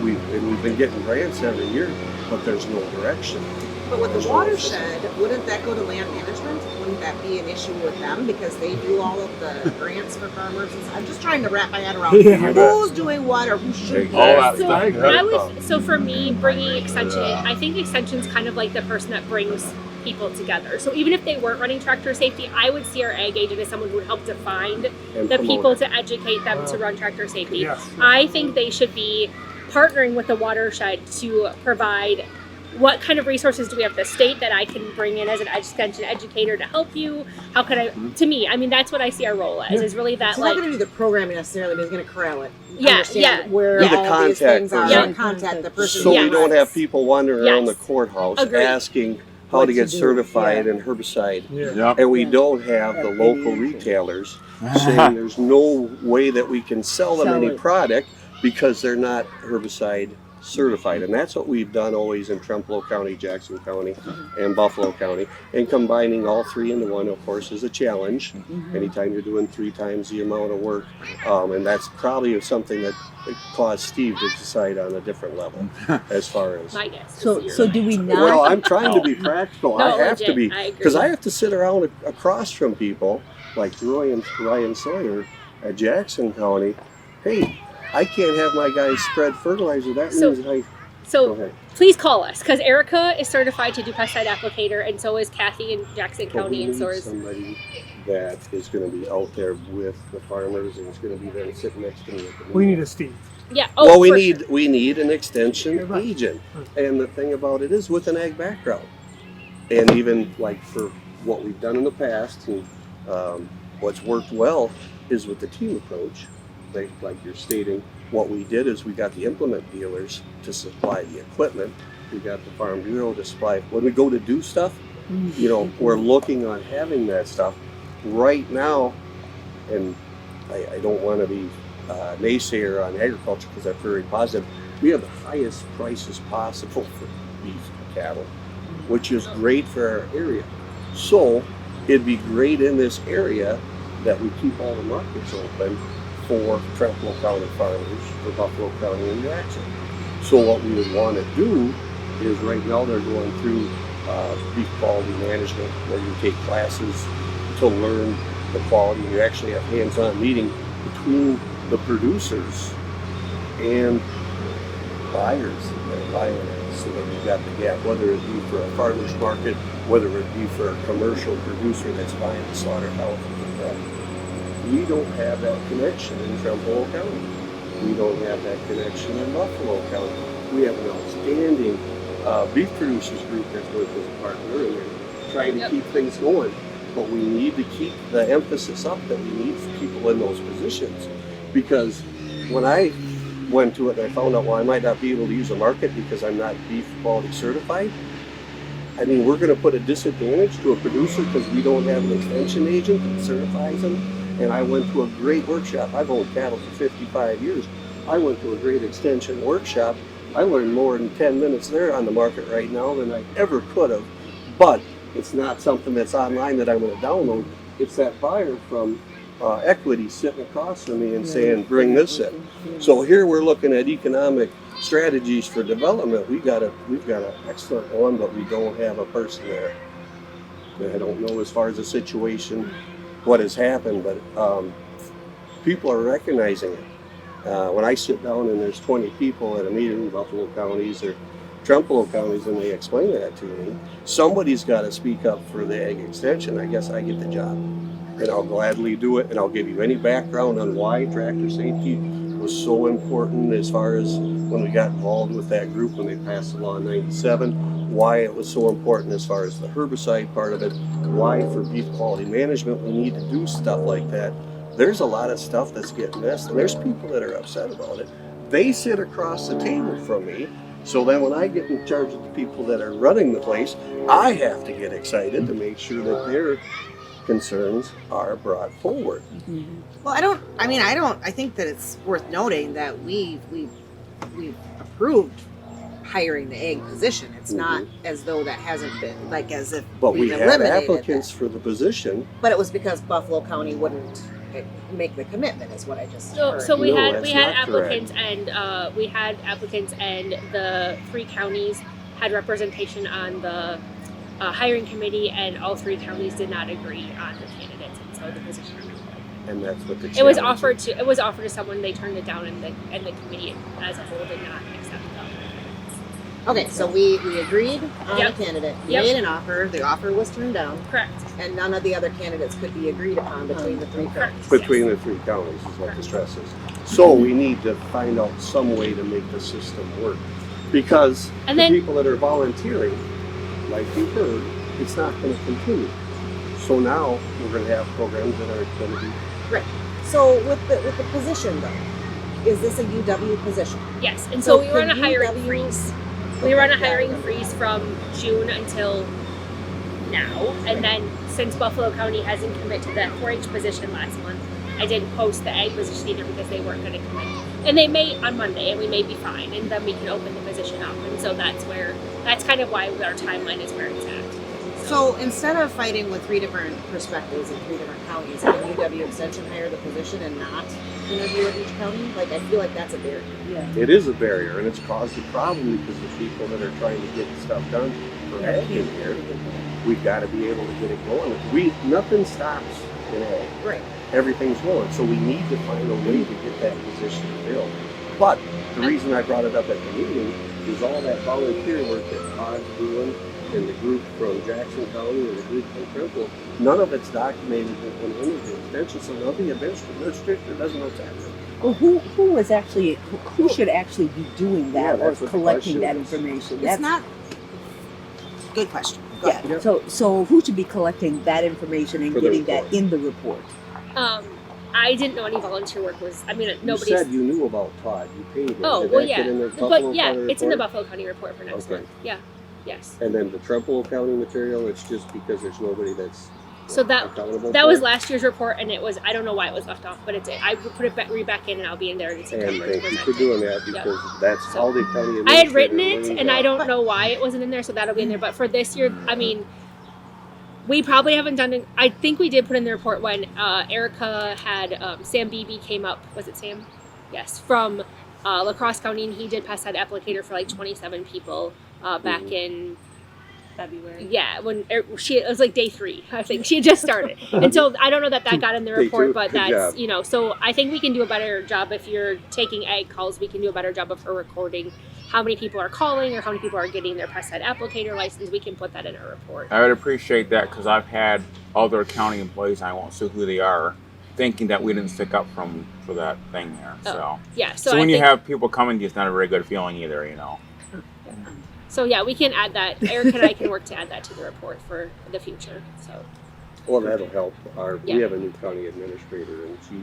we've been getting grants every year, but there's no direction. But with the watershed, wouldn't that go to land management? Wouldn't that be an issue with them because they do all of the grants for farmers? I'm just trying to wrap my head around who's doing what or who should be. So for me, bringing Extension in, I think Extension's kind of like the person that brings people together. So even if they weren't running tractor safety, I would see our ag agent as someone who would help to find the people to educate them to run tractor safety. Yes. I think they should be partnering with the watershed to provide what kind of resources do we have at the state that I can bring in as an extension educator to help you? How can I, to me, I mean, that's what I see our role as, is really that It's like. not going to do the programming necessarily, but it's going to corral it. Yeah, Understand where Be the all these contact things are. person. And contact the person. So who we don't runs. have people wandering around the Yes. courthouse Agreed. asking how to get certified in herbicide. And we don't have the local retailers saying there's no way that we can sell them any product because they're not herbicide certified. And that's what we've done always in Trempealeau County, Jackson County, and Buffalo County. And combining all three into one, of course, is a challenge. Anytime you're doing 3 times the amount of work. And that's probably something that caused Steve to decide on a different level as far as. My guess. So do we not? Well, I'm trying to be practical. No, I have to legit, be, I agree. because I have to sit around across from people like Roy and Ryan Sawyer at Jackson County. Hey, I can't have my guys spread fertilizer. That means that So please call us because Erica is certified to do pesticide applicator, and so is Kathy in Jackson County, and so is somebody that is going to be out there with the farmers and is going to be there sitting next to me. At the We need a Steve. yeah. Well, we for need sure. we need an extension agent, and the thing about it is with an ag background, and even like for what we've done in the past, and what's worked well is with the team approach. Like you're stating, what we did is we got the implement dealers to supply the equipment. We got the Farm Bureau to supply. When we go to do stuff, you know, we're looking on having that stuff right now. And I don't want to be naysayer on agriculture because I'm very positive. We have the highest prices possible for beef and cattle, which is great for our area. So it'd be great in this area that we keep all the markets open for Trempealeau County farmers, for Buffalo County and Jackson. So what we would want to do is right now they're going through beef quality management where you take classes to learn the quality. You actually have hands-on meeting between the producers and buyers that buy it, so that you got the gap, whether it be for a farmer's market, whether it be for a commercial producer that's buying the slaughterhouse. We don't have that connection in Trempealeau County. We don't have that connection in Buffalo County. We have an outstanding beef producers group that's worked as a partner and they're trying to keep things going. But we need to keep the emphasis up that we need people in those positions. Because when I went to it and I found out, well, I might not be able to use a market because I'm not beef quality certified, I mean, we're going to put a disadvantage to a producer because we don't have an extension agent that certifies them. And I went to a great workshop. I've owned cattle for 55 years. I went to a great extension workshop. I learned more in 10 minutes there on the market right now than I ever could have. But it's not something that's online that I'm going to download. It's that buyer from Equity sitting across from me and saying, bring this in. So here we're looking at economic strategies for development. We've got an excellent one, but we don't have a person there. And I don't know as far as the situation, what has happened, but people are recognizing it. When I sit down and there's 20 people at a meeting in Buffalo counties or Trempealeau counties and they explain that to me, somebody's got to speak up for the ag extension. I guess I get the job. And I'll gladly do it, and I'll give you any background on why tractor safety was so important as far as when we got involved with that group when they passed the law in '97, why it was so important as far as the herbicide part of it, why for beef quality management we need to do stuff like that. There's a lot of stuff that's getting missed, and there's people that are upset about it. They sit across the table from me, so then when I get in charge of the people that are running the place, I have to get excited to make sure that their concerns are brought forward. Well, I think that it's worth noting that we've approved hiring the ag position. It's not as though that hasn't been, like as if But we we've had eliminated applicants that. for the position. But it was because Buffalo County wouldn't make the commitment, is what I just heard. So we No, had that's not applicants and the 3 counties had representation on the hiring committee, and all 3 counties did not agree on the candidates, and so the position. And that's what the It was challenge offered is. to someone, they turned it down, and the committee as a whole did not accept them. Okay, so we agreed on Yep. a candidate. We Yep. made an offer. The offer was turned down, Correct. and none of the other candidates could be agreed upon between the 3 counties. Between the 3 counties is what the stress is. So we need to find out some way to make the system work. Because And the then- people that are volunteering, like you've heard, it's not going to continue. So now we're going to have programs that are going to be Right. So with the position though, is this a UW position? Yes, and so we were could on a hiring UW freeze. We were on a hiring freeze from June until now, and then since Buffalo County hasn't committed to that 4-H position last month, I didn't post the ag position either because they weren't going to commit. And they may on Monday, and we may be fine, and then we can open the position up. And so that's kind of why our timeline is where it's at. So instead of fighting with 3 different perspectives in 3 different counties, can UW Extension hire the position and not interview at each county? Like, I feel like that's a barrier. It is a barrier, and it's caused a problem because the people that are trying to get stuff done for ag in here, we've got to be able to get it going. Nothing stops in ag. Right. Everything's going. So we need to find a way to get that position filled. But the reason I brought it up at the meeting is all that volunteer work that Todd's doing and the group from Jackson County and the group from Trempealeau, none of it's documented in any of the extensions, so none of the administrator doesn't know what's happening. Well, who should actually be doing that or that's what the collecting that question is. information? It's not. Good question. Go ahead. Yeah. So who should be collecting that information and For the getting that report. in the report? I didn't know any volunteer work was. I mean, You nobody's. said you knew about Todd. You paid him. Oh Did well, that yeah, get in the but Buffalo yeah, County it's in the report? Buffalo County report for next Okay. month. Yeah, yes. And then the Trempealeau County material, it's just because there's nobody that's So that accountable that for was it? last year's report, and it was I don't know why it was left off, but it's I put it back in, and I'll be in there in And September. to thank you present for it. doing that because that's how the county I had written administrator it, and I don't know why it wasn't in there, so that'll be in there. But for this year, I mean, we probably haven't done it. I think we did put in the report when Erica had Sam Beebe came up. Was it Sam? Yes, from La Crosse County, and he did pesticide applicator for like 27 people back in February. Yeah, when it was like day 3, I think she had just started, and so I don't know that got in the Day report, 2, but good that's job. So I think we can do a better job if you're taking ag calls. We can do a better job of her recording how many people are calling or how many people are getting their pesticide applicator license. We can put that in a report. I would appreciate that because I've had other county employees, I won't say who they are, thinking that we didn't stick up for that thing there. So Yeah, so I when you think- have people coming, it's not a very good feeling either, you know. So yeah, we can add that. Eric and I can work to add that to the report for the future. So Well, that'll help. Yeah. We have a new county administrator, and she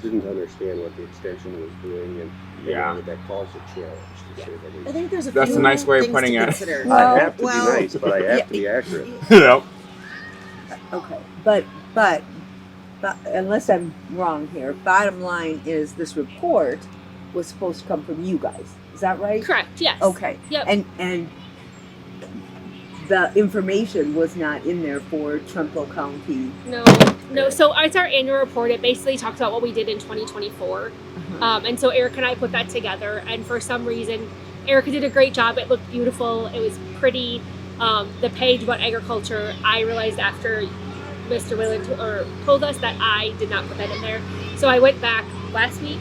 didn't understand what the extension was doing, and that caused a challenge. To say the least. I think there's a That's few a nice way of things putting to it. consider. I have to well, be nice, but I have to be accurate. Yep. Okay, but unless I'm wrong here, bottom line is this report was supposed to come from you guys. Is that right? Correct. Yes. Okay. Yep. And the information was not in there for Trempealeau County. No. So it's our annual report. It basically talks about what we did in 2024. And so Erica and I put that together. And for some reason, Erica did a great job. It looked beautiful. It was pretty. The page about agriculture, I realized after Mr. Whalen told us that I did not put that in there. So I went back last week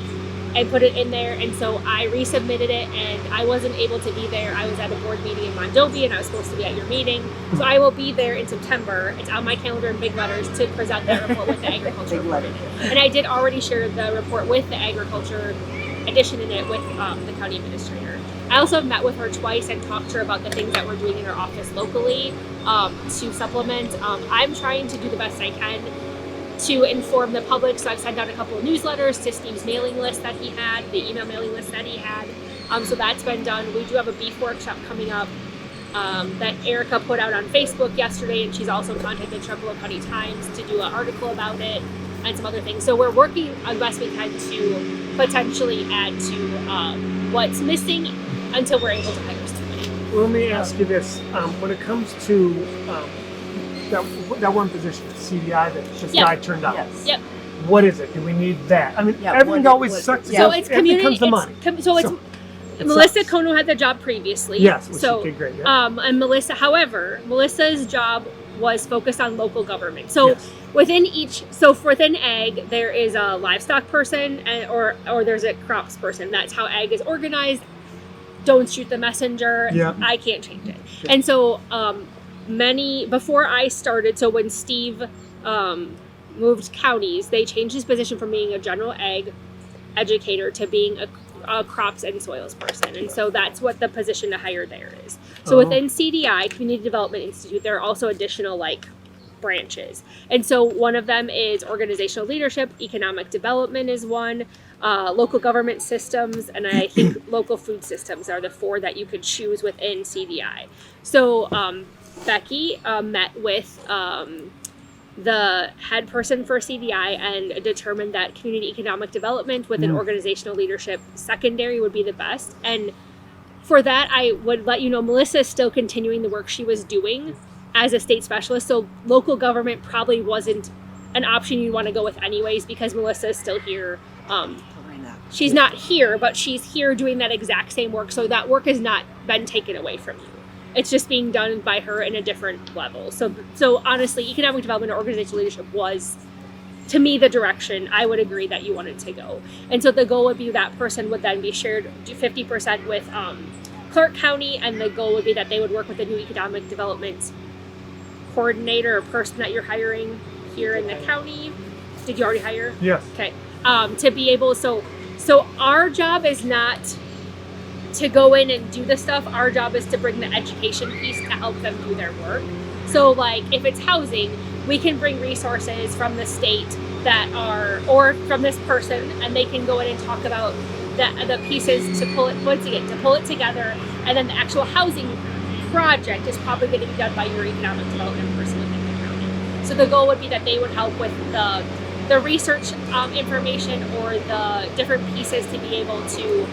and put it in there, and so I resubmitted it, and I wasn't able to be there. I was at a board meeting in Mondovi, and I was supposed to be at your meeting. So I will be there in September. It's on my calendar in big letters to present that report with the agriculture report in it. And I did already share the report with the agriculture addition in it with the county administrator. I also have met with her twice and talked to her about the things that we're doing in our office locally to supplement. I'm trying to do the best I can to inform the public. So I've sent out a couple of newsletters to Steve's mailing list that he had, the email mailing list that he had. So that's been done. We do have a beef workshop coming up that Erica put out on Facebook yesterday, and she's also contacted Trempealeau County Times to do an article about it and some other things. So we're working as best we can to potentially add to what's missing until we're able to hire somebody. Well, let me ask you this: when it comes to that one position, CDI, that this guy turned out. Yes. Yep. What is it? Do we need that? I mean, Yeah, everything always sucks. So it's community. Comes the money. Melissa Kono had the job previously. Yes, which so she did great. Yeah. And Melissa's job was focused on local government. So Yes. within ag, there is a livestock person or there's a crops person. That's how ag is organized. Don't shoot the messenger. Yeah. I can't change it. And so before I started, so when Steve moved counties, they changed his position from being a general ag educator to being a crops and soils person. And so that's what the position to hire there is. So within CDI, Community Development Institute, there are also additional branches. And so one of them is organizational leadership, economic development is one, local government systems, and I think local food systems are the four that you could choose within CDI. So Becky met with the head person for CDI and determined that community economic development with an organizational leadership secondary would be the best. And for that, I would let you know Melissa is still continuing the work she was doing as a state specialist. So local government probably wasn't an option you'd want to go with anyways, because Melissa is still here. She's not here, but she's here doing that exact same work. So that work has not been taken away from you. It's just being done by her in a different level. So honestly, economic development or organizational leadership was, to me, the direction I would agree that you wanted to go. And so the goal would be that person would then be shared 50% with Clark County, and the goal would be that they would work with the new economic development coordinator or person that you're hiring here in the county. Did you already hire? Yes. Okay. To be able, so our job is not to go in and do the stuff. Our job is to bring the education piece to help them do their work. So if it's housing, we can bring resources from the state or from this person, and they can go in and talk about the pieces to pull it together, and then the actual housing project is probably going to be done by your economic development person within the county. So the goal would be that they would help with the research information or the different pieces to be able to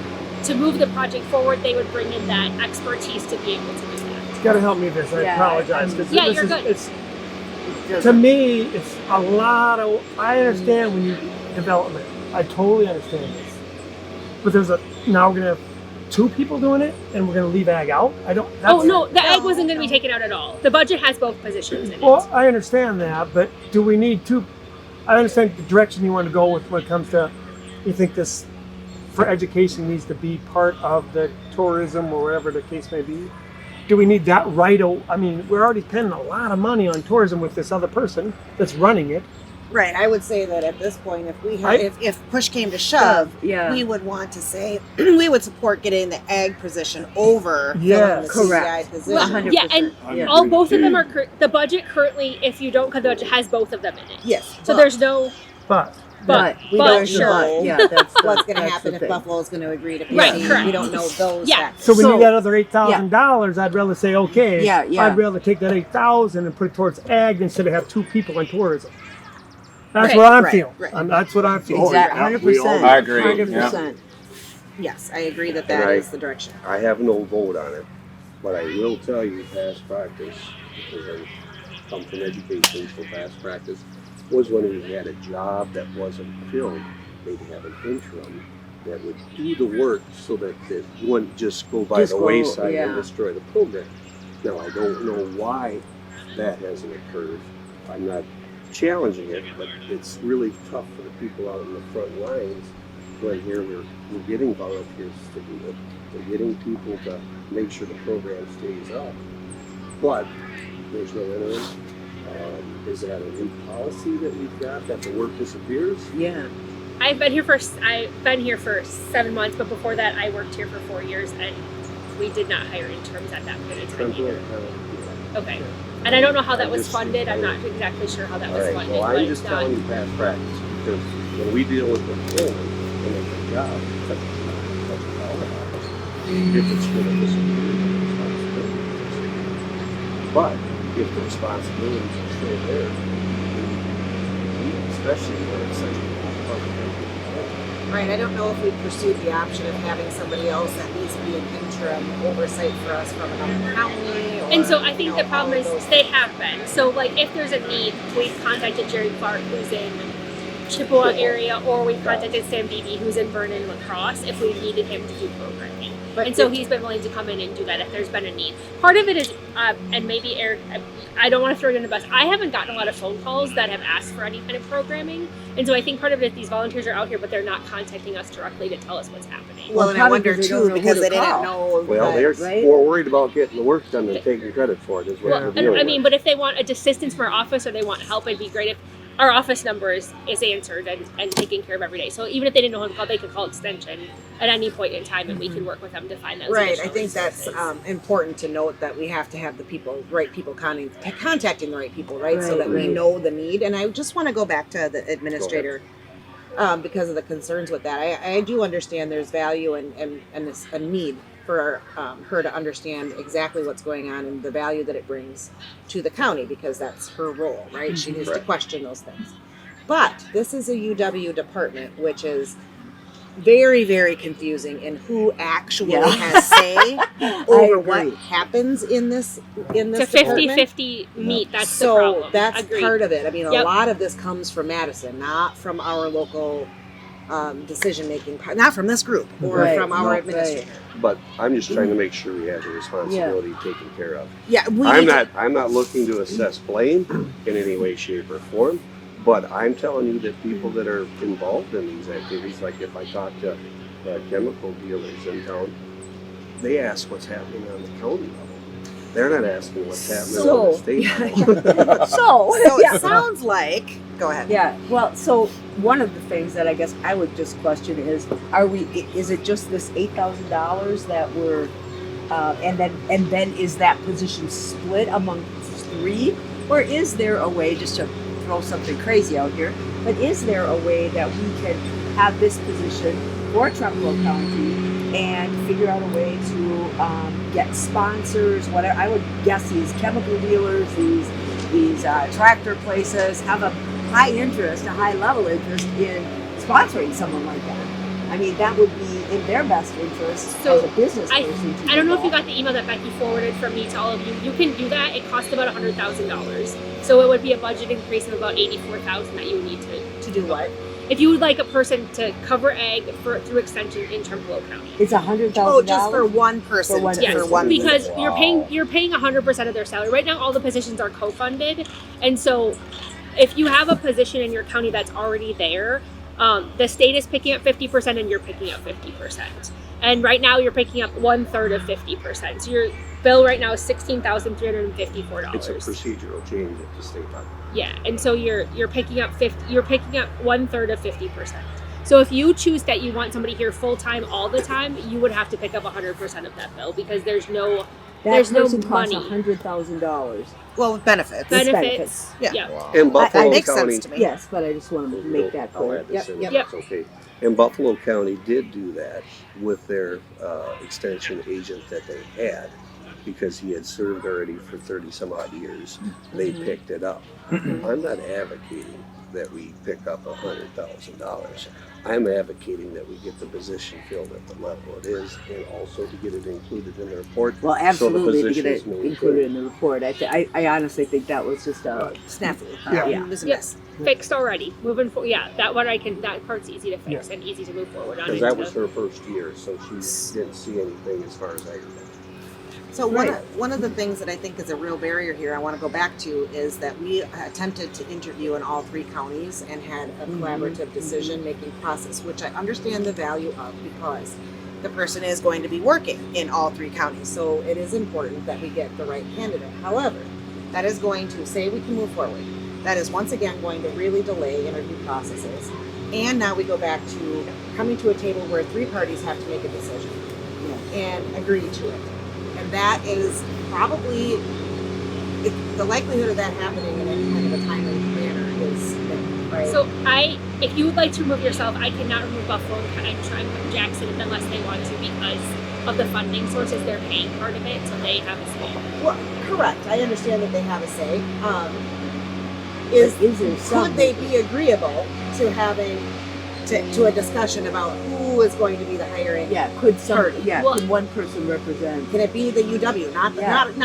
move the project forward. They would bring in that expertise to be able to do that. You got to help me with this. I apologize. You're good. To me, it's a lot of. I understand when you development. I totally understand this. But now we're gonna have two people doing it, and we're gonna leave ag out. The ag wasn't going to be taken out at all. The budget has both positions in it. Well, I understand that, but do we need two? I understand the direction you want to go with when it comes to. You think this for education needs to be part of the tourism or whatever the case may be. Do we need that right? I mean, we're already spending a lot of money on tourism with this other person that's running it. Right. I would say that at this point, if we I- had, if push came to shove, Yeah. we would want to say we would support getting the ag position over Yeah, filling the correct. CCI position. Well, 100%. yeah, and Yeah. all both of them are the budget currently. If you don't cut the budget, has both of them in it. Yes. So there's no But but we but don't sure. know Yeah, that's what's going to that's happen the if thing. Buffalo's going to agree to pay. Right, correct. We don't know those Yeah. factors. so we So- need that other $8,000. I'd rather say okay. Yeah, yeah. I'd rather take that 8,000 and put it towards ag instead of have 2 people in tourism. That's Right, what I'm right, feeling. right. That's what I'm feeling. Exactly. yeah, we all- 100%. I agree, 100%. Yes, I agree that And that I- is the direction. I have no vote on it, but I will tell you past practice, because I come from education, so past practice was when we had a job that wasn't filled, they'd have an interim that would do the work so that it wouldn't just go by Just the go, wayside yeah. and destroy the program. Now, I don't know why that hasn't occurred. I'm not challenging it, but it's really tough for the people out in the front lines when here we're getting volunteers to do it. We're getting people to make sure the program stays up, but there's no interim. Is that a new policy that we've got that the work disappears? Yeah. I've been here for 7 months, but before that, I worked here for 4 years, and we did not hire interns at that point in time either. Okay, and I don't know how that was funded. I'm not exactly sure how that All was right, funded, well, but I'm it's just not. telling you past practice, because when we deal with the phone and it's a job, such a powerhouse, if it's going to disappear, the responsibility. But if the responsibilities are still there, especially when it's such a public. Right. I don't know if we pursued the option of having somebody else at least be an interim oversight for us from another county. Or, And so I think you know, the problem all is of those they have been. So like if there's a need, we've contacted Jerry Clark who's in Chippewa area, or we've contacted Sam Beebe who's in Vernon Lacrosse if we needed him to do programming. And so he's been willing to come in and do that if there's been a need. Part of it is, and maybe Eric, I don't want to throw it in the bus. I haven't gotten a lot of phone calls that have asked for any kind of programming. And so I think part of it is these volunteers are out here, but they're not contacting us directly to tell us what's happening. Well, and I probably wonder because they don't too know who because to they didn't call. know. Well, that- they're right? more worried about getting the work done than taking credit for it, is what Well, we're dealing I mean, with. but if they want assistance from our office or they want help, it'd be great if our office number is answered and taken care of every day. So even if they didn't know who to call, they could call extension at any point in time, and we can work with them to find those Right. I additional think that's resources. important to note that we have to have the right people contacting the right people, right? So Right, that we right. know the need. And I just want to go back to the administrator because of the concerns with that. I do understand there's value and this, a need for her to understand exactly what's going on and the value that it brings to the county because that's her role, right? She needs to Right. question those things. But this is a UW department, which is very, very confusing in who actually Yeah. has say over agree. what happens in this It's a department. 50-50 meet. That's So the problem. that's Agreed. part of it. I mean, a Yep. lot of this comes from Madison, not from our local decision making, not from this group or Right. from our No. administrator. But I'm just trying to make sure we have the responsibility taken care of. Yeah, we I'm need to- I'm not looking to assess blame in any way, shape, or form, but I'm telling you that people that are involved in these activities, like if I talk to chemical dealers in town, they ask what's happening on the county level. They're not asking what's happening on the state level. So yeah. it sounds like. Go ahead. Yeah. Well, so one of the things that I guess I would just question is, is it just this $8,000 that we're, and then is that position split among 3, or is there a way, just to throw something crazy out here, but is there a way that we can have this position for Trempealeau County and figure out a way to get sponsors, whatever? I would guess these chemical dealers, these tractor places have a high interest, a high level interest in sponsoring someone like that. I mean, that would be in their best interest So, as a business person. I don't know if you got the email that Becky forwarded from me to all of you. You can do that. It costs about $100,000. So it would be a budget increase of about $84,000 that you would need To do what? if you would like a person to cover ag through extension in Trempealeau County. It's $100,000. Oh, just for one person. For one Yes, person. For one because person. you're paying 100% of their salary. Right now, all the positions are co-funded, and so if you have a position in your county that's already there, The state is picking up 50% and you're picking up 50%. And right now you're picking up 1/3 of 50%. So your bill right now is $16,354. It's a procedural change at the state level. Yeah, and so you're picking up 1/3 of 50%. So if you choose that you want somebody here full time all the time, you would have to pick up 100% of that bill because there's no person money. costs $100,000. Well, with benefits. Benefits. Yeah. Wow. In Buffalo That makes County, sense to me. Yes, but I just want to make that I'll clear. add this in, Yep. that's okay. And Buffalo County did do that with their extension agent that they had because he had served already for 30 some odd years. They picked it up. I'm not advocating that we pick up $100,000. I'm advocating that we get the position filled at the level it is and also to get it included in the report. Well, so the absolutely, to position get is it maintained. included in the report. I honestly think that was just a Snafu. Yeah. It was a Yes. mess. Fixed already. Moving forward, yeah, that part's easy to fix and easy to move forward on. Because that was her first year, so she didn't see anything as far as I remember. So one of the things that I think is a real barrier here, I want to go back to, is that we attempted to interview in all 3 counties and had a collaborative decision-making process, which I understand the value of because the person is going to be working in all 3 counties. So it is important that we get the right candidate. However, that is going to say we can move forward. That is once again going to really delay interview processes. And now we go back to coming to a table where 3 parties have to make a decision and agree to it. And that is probably, the likelihood of that happening in any kind of a timely manner is thin, right? So if you would like to remove yourself, I cannot remove Buffalo and try and put Jackson unless they want to because of the funding sources. They're paying part of it, so they have a say. Well, correct. I understand that they have a say. Could they be agreeable to having to a discussion about who is going to be the hiring? could Well, could one person represent? Can it be the UW? Not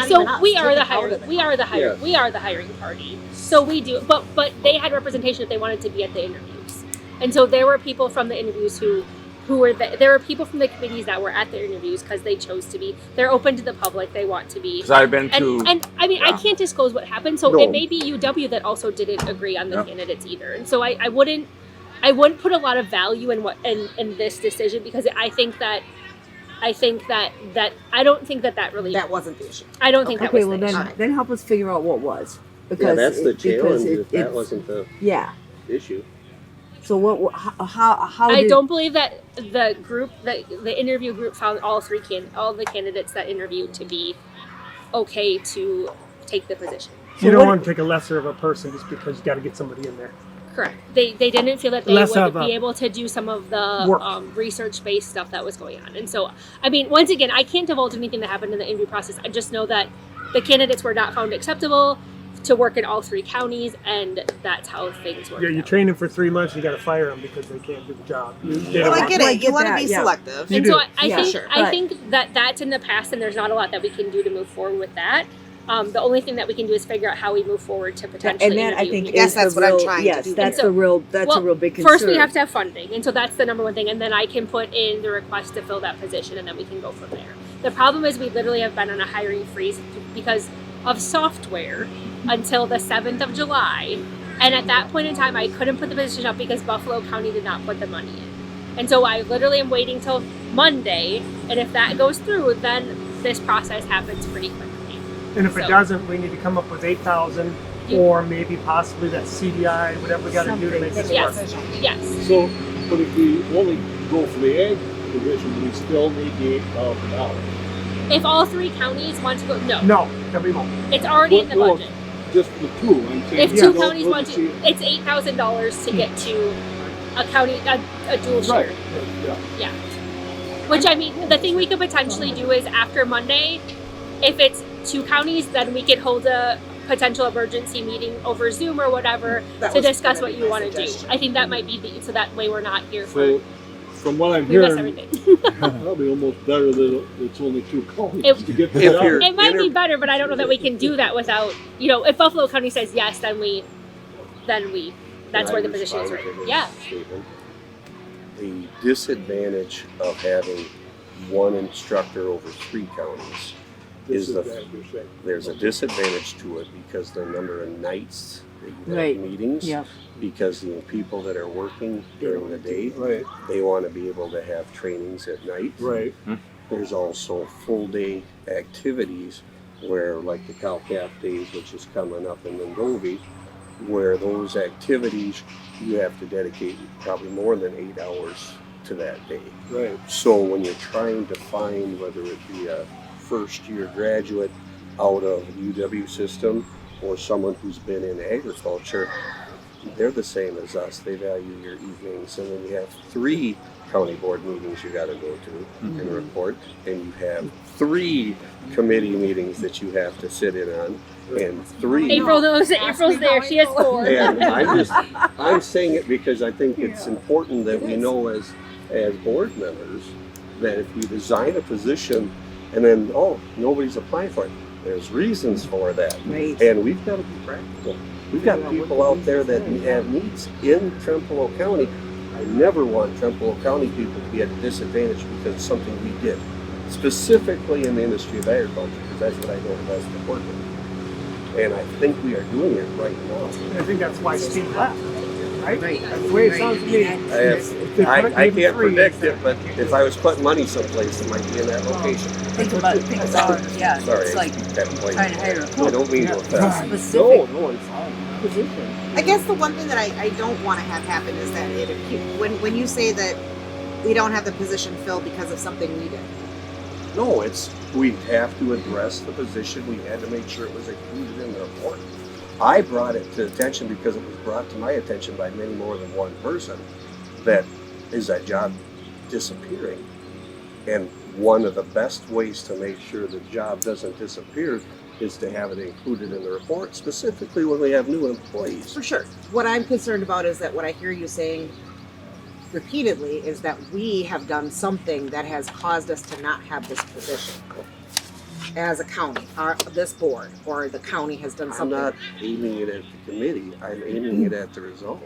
So even us. we are Take the it out hiring. of the We are the hiring. Yeah. We are the hiring party. So we do. But they had representation if they wanted to be at the interviews, and so there were people from the interviews who were there were people from the committees that were at the interviews because they chose to be. They're open to the public. They want to be. Because I've been to. And I mean, I can't disclose what happened. So No. it may be UW that also didn't agree on the candidates either. And so I wouldn't put a lot of value in in this decision because I don't think that really. That wasn't the issue. I don't think that Okay, was well the issue. then help us figure out what was. Yeah, that's the because challenge if that it's- wasn't the Yeah. issue. So how I did, don't believe that the interview group found all the candidates that interviewed to be okay to take the position. You don't want to take a lesser of a person just because you got to get somebody in there. Correct. They didn't feel that they Less would of a be able to do some of the work. research-based stuff that was going on. And so, I mean, once again, I can't divulge anything that happened in the interview process. I just know that the candidates were not found acceptable to work in all 3 counties, and that's how things work. Yeah, you train them for 3 months, you got to fire them because they can't do the job. Well, I get it. You want to be selective. You And do. so I Yeah, think sure. I think that that's in the past, and there's not a lot that we can do to move forward with that. The only thing that we can do is figure out how we move forward to potentially. and that I interview think people. I guess is that's the what I'm real, trying to yes, do. that's And so- a real Well, a real big concern. First, we have to have funding, and so that's the number one thing. And then I can put in the request to fill that position, and then we can go from there. The problem is we literally have been on a hiring freeze because of software until the 7th of July, and at that point in time, I couldn't put the position up because Buffalo County did not put the money in. And so I literally am waiting till Monday, and if that goes through, then this process happens pretty quickly. And if it So- doesn't, we need to come up with 8,000 or maybe possibly that CDI, whatever we got to do to make this Yes. work. Yes. So, but if we only go for the ag division, we still need the $8,000. If all 3 counties want to go, no, No, that we won't. it's already in the Well, budget. Just the 2, I'm saying. If we 2 don't counties look want to to, see- it's $8,000 to get to a county, a dual share. Right, yeah. Yeah. Which, I mean, the thing we could potentially do is after Monday, if it's 2 counties, then we could hold a potential emergency meeting over Zoom or whatever That to was discuss gonna what be you my want to do. suggestion. I think that might be so that way we're not here for, So, from what I'm we miss hearing, everything. probably almost better that it's only 2 counties If- to get If that you're- out. It might be better, but I don't know that we can do that without, if Buffalo County says yes, then that's Can where I the position is respond right. to his Yeah. statement? The disadvantage of having one instructor over 3 counties is disadvantage, you're saying. there's a disadvantage to it because the number of nights that you have Right. meetings, Yeah. because the people that are working during the day, Right, they want to be able to have trainings at night. right. There's also full day activities where, like the cow calf days, which is coming up in Mondovi, where those activities you have to dedicate probably more than 8 hours to that day. Right. So when you're trying to find whether it be a first year graduate out of UW system or someone who's been in agriculture, they're the same as us. They value your evenings, and then you have 3 county board meetings you got to go to and report, and you have 3 committee meetings that you have to sit in on, and 3. April knows that April's there. She has 4. And I'm saying it because I think it's important that we know as board members that if we design a position and then nobody's applying for it, there's reasons for that, Right. and we've got to be practical. We've got people out there that have needs in Trempealeau County. I never want Trempealeau County people to be at a disadvantage because of something we did, specifically in the industry of agriculture, because that's what I know best to work with. And I think we are doing it right now. I think that's why Steve left, right? Right. That's the way it sounds to me. I can't predict it, but if I was putting money someplace, it might be in that location. Think about yeah. Sorry, It's like that point. trying to hire a I cook. don't mean to offend. Specific No, it's fine. position. I guess the one thing that I don't want to have happen is that when you say that we don't have the position filled because of something we did. No, we have to address the position. We had to make sure it was included in the report. I brought it to attention because it was brought to my attention by many more than one person that job disappearing. And one of the best ways to make sure the job doesn't disappear is to have it included in the report, specifically when we have new employees. For sure. What I'm concerned about is that what I hear you saying repeatedly is that we have done something that has caused us to not have this position as a county, this board, or the county has done I'm something. not aiming it at the committee. I'm aiming it at the result.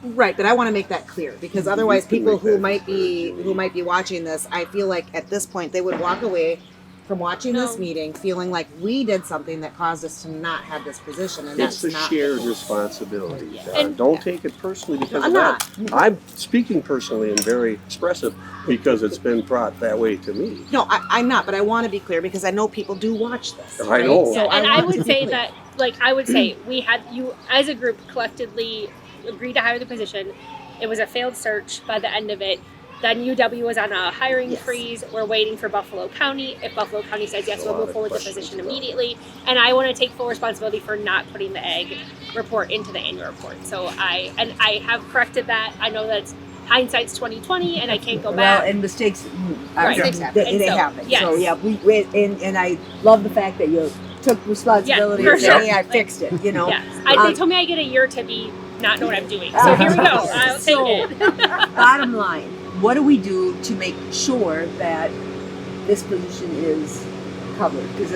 Right, but I want to make that clear because otherwise, You can people make who that might be clear. watching this, I feel like at this point they would walk away from watching this meeting feeling like we did something that caused us to not have this position, and It's that's a not shared responsibility. And- Don't take it personally because I'm of that. I'm speaking personally and very expressive because it's been brought that way to me. No, I'm not, but I want to be clear because I know people do watch this. I know. So and I want would to be say clear. that, like, I would say we had you as a group collectively agreed to hire the position. It was a failed search by the end of it. Then UW was on a hiring freeze. We're waiting for Buffalo County. If Buffalo County says yes, we'll move forward with the position immediately. And I want to take full responsibility for not putting the ag report into the annual report. So I have corrected that. I know that hindsight's 2020, and I can't go back. Well, and mistakes, Right. they So, happen. yes. So yeah, and I love the fact that you took responsibility Yeah, for and said, sure. "Hey, I fixed it." You know. Yes. They told me I get a year to not know what I'm doing. So here we go. I'll take it. Bottom line, what do we do to make sure that this position is covered? Because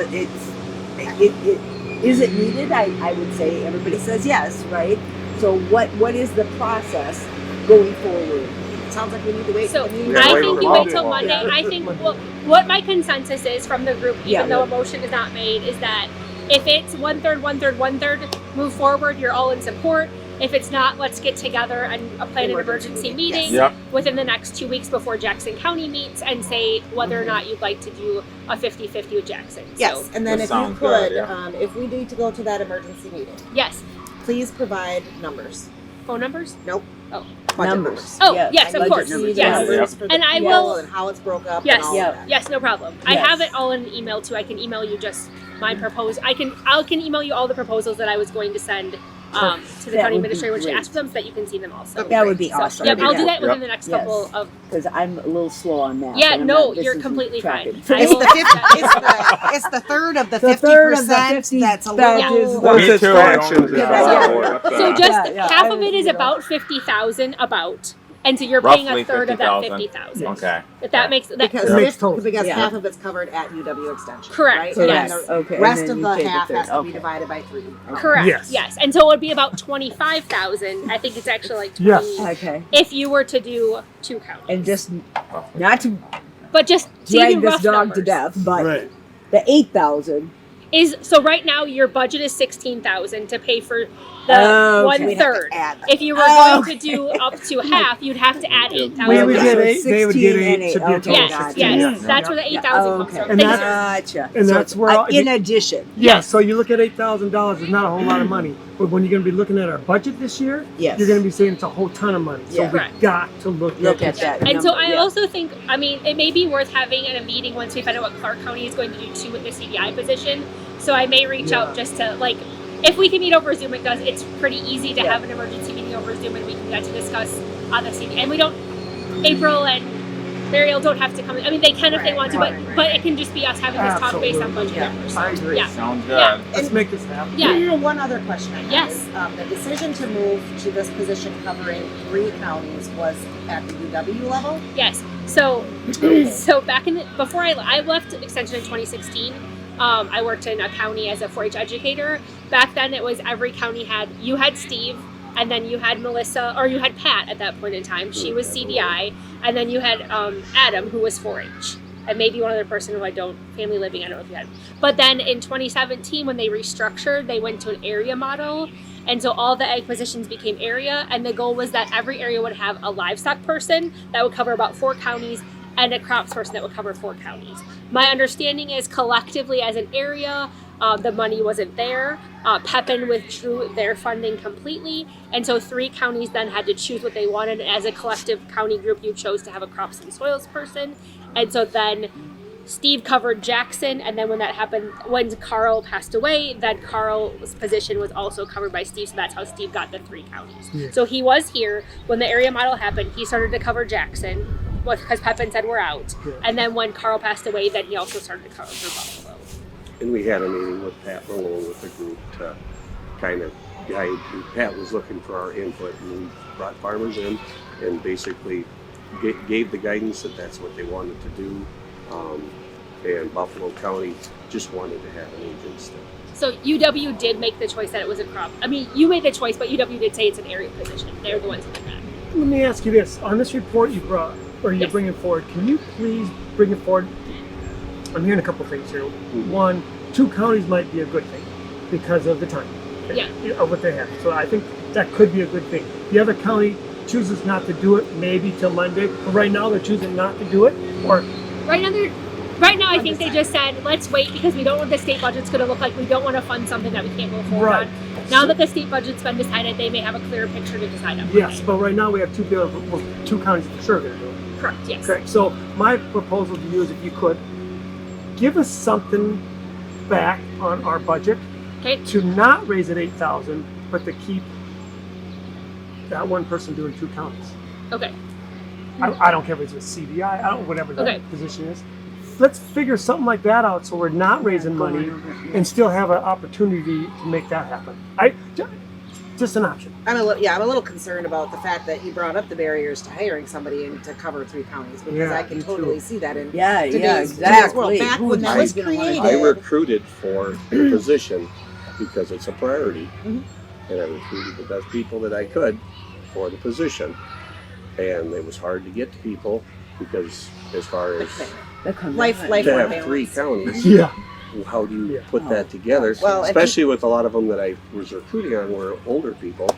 is it needed? I would say everybody says yes, right? So what is the process going forward? It sounds like we need to wait. So for the meeting. I wait think for you Monday. wait till Monday. I think what my consensus is from the group, even Yeah. though a motion is not made, is that if it's 1/3, 1/3, 1/3, move forward. You're all in support. If it's not, let's get together and plan an emergency meeting Yep. within the next 2 weeks before Jackson County meets and say whether or not you'd like to do a 50-50 with Jackson. Yes, So, and then That if you sounds could, good, yeah. if we need to go to that emergency meeting, yes. please provide numbers. Phone numbers? Nope. Oh. Budget Numbers. Oh, Yeah. yes, of Budget course. See the Yes. numbers for the And I people will- and how it's broke up. Yes. And all Yeah. of that. Yes, no problem. I Yes. have it all in an email too. I can email you just my proposal. I can email you all the proposals that I was going to send to the That county would be administrator when she great. asked for them, so that you can see them also. That would be So, awesome. Yep, I'll do that within Yep. the next Yes. couple of. Because I'm a little slow on that. Yeah, and I'm no, not- this you're isn't completely tracking. fine. I It's will- the 50, it's the third of the 50% that's a little. badges. Me Once it's too. fractions, Yeah. yeah. So just Yeah, half I of would, it is you know. about 50,000 about, and so you're paying Roughly a third of that 50,000. 50,000. Okay. If that makes that Because, It makes total. because Yeah. half of it's covered at UW Extension. Correct, Right? Correct. And yes. the Okay, and rest then of you the take the half third. has to be Okay. divided by 3. correct. Yes. Yes, and so it would be about 25,000. I think it's actually like 20. Yes. Okay. If you were to do 2 counties. And just not to but just drag saving this rough dog numbers. to death, but Right. The 8,000. So right now your budget is 16,000 to pay for the Okay. We'd have to 1/3. add that. If you were going to do up to half, you'd have to add 8,000. We would Okay, get so 8. They would get 16 and 8. Should be a eight. total Okay, of Yes, 16. yes. That's where the 8,000 comes from. And Thank you, that's- sir. Gotcha. And So that's where in addition. Yeah, so you look at $8,000, it's not a whole lot of money. But when you're going to be looking at our budget this year, Yes. you're going to be saying it's a whole ton of money. So Yeah. we Correct. got to look Look at at that. And so number, I yeah. also think, I mean, it may be worth having in a meeting once we find out what Clark County is going to do too with the CDI position. So I may reach out just to, like, if we can meet over Zoom, it's pretty easy to Yeah. have an emergency meeting over Zoom and we can get to discuss on the CDI. And we don't, April and Mariel don't have to come. I mean, they can if they want to, but it can just be us having this talk based on budget Yeah, numbers. I agree. Yeah. Sounds good. Yeah. Let's make this happen. Yeah. One other question I have Yes. is the decision to move to this position covering 3 counties was at the UW level. Yes. So, so back in before I left Extension in 2016, I worked in a county as a 4-H educator. Back then, it was every county you had Steve, and then you had Melissa, or you had Pat at that point in time. She was CDI, and then you had Adam, who was 4-H, and maybe one other person who family living. I don't know if you had. But then in 2017, when they restructured, they went to an area model. And so all the ag positions became area, and the goal was that every area would have a livestock person that would cover about 4 counties and a crops person that would cover 4 counties. My understanding is collectively as an area, the money wasn't there. Pepin withdrew their funding completely, and so 3 counties then had to choose what they wanted. As a collective county group, you chose to have a crops and soils person, and so then Steve covered Jackson, and then when that happened, when Carl passed away, then Carl's position was also covered by Steve, so that's how Steve got the 3 counties. Yeah. So he was here when the area model happened. He started to cover Jackson because Pepin said we're out, Yeah. and then when Carl passed away, then he also started to cover for Buffalo. And we had a meeting with Pat Malone with the group to kind of guide. Pat was looking for our input, and we brought farmers in and basically gave the guidance that that's what they wanted to do. And Buffalo County just wanted to have an agent still. So UW did make the choice that it was a crop. I mean, you made the choice, but UW did say it's an area position. They're the ones who did that. Let me ask you this. On this report you brought, or you're Yes. bringing forward, can you please bring it forward? I'm hearing a couple things here. One, 2 counties might be a good thing because of the time of what they have. So I think that could be a good thing. The other county chooses not to do it, maybe till Monday. But right now they're choosing not to do it, or Right now, I think they just said, let's wait because we don't know what the state budget's going to look like. We don't want to fund something that we can't go forward Right. on. Now that the state budget's been decided, they may have a clearer picture to decide on. yes. But right now we have 2 people, 2 counties for sure going to do it. Correct, yes. Okay, so my proposal to you is if you could give us something back on our budget to not raise it 8,000, but to keep that one person doing 2 counties. Okay. I don't care if it's a CDI, I don't whatever the Okay. position is. Let's figure something like that out so we're not raising money and still have an opportunity to make that happen. Just an option. I'm a little concerned about the fact that he brought up the barriers to hiring somebody and to cover 3 counties because Yeah, I can me totally too. see that in Yeah, today's world. exactly. Back when that was created. I recruited for the position because it's a priority, and I recruited the best people that I could for the position. And it was hard to get to people because as far as life to have balance. 3 counties, Yeah. how do you put that together? Well, if especially with a lot of them that I was recruiting on were older people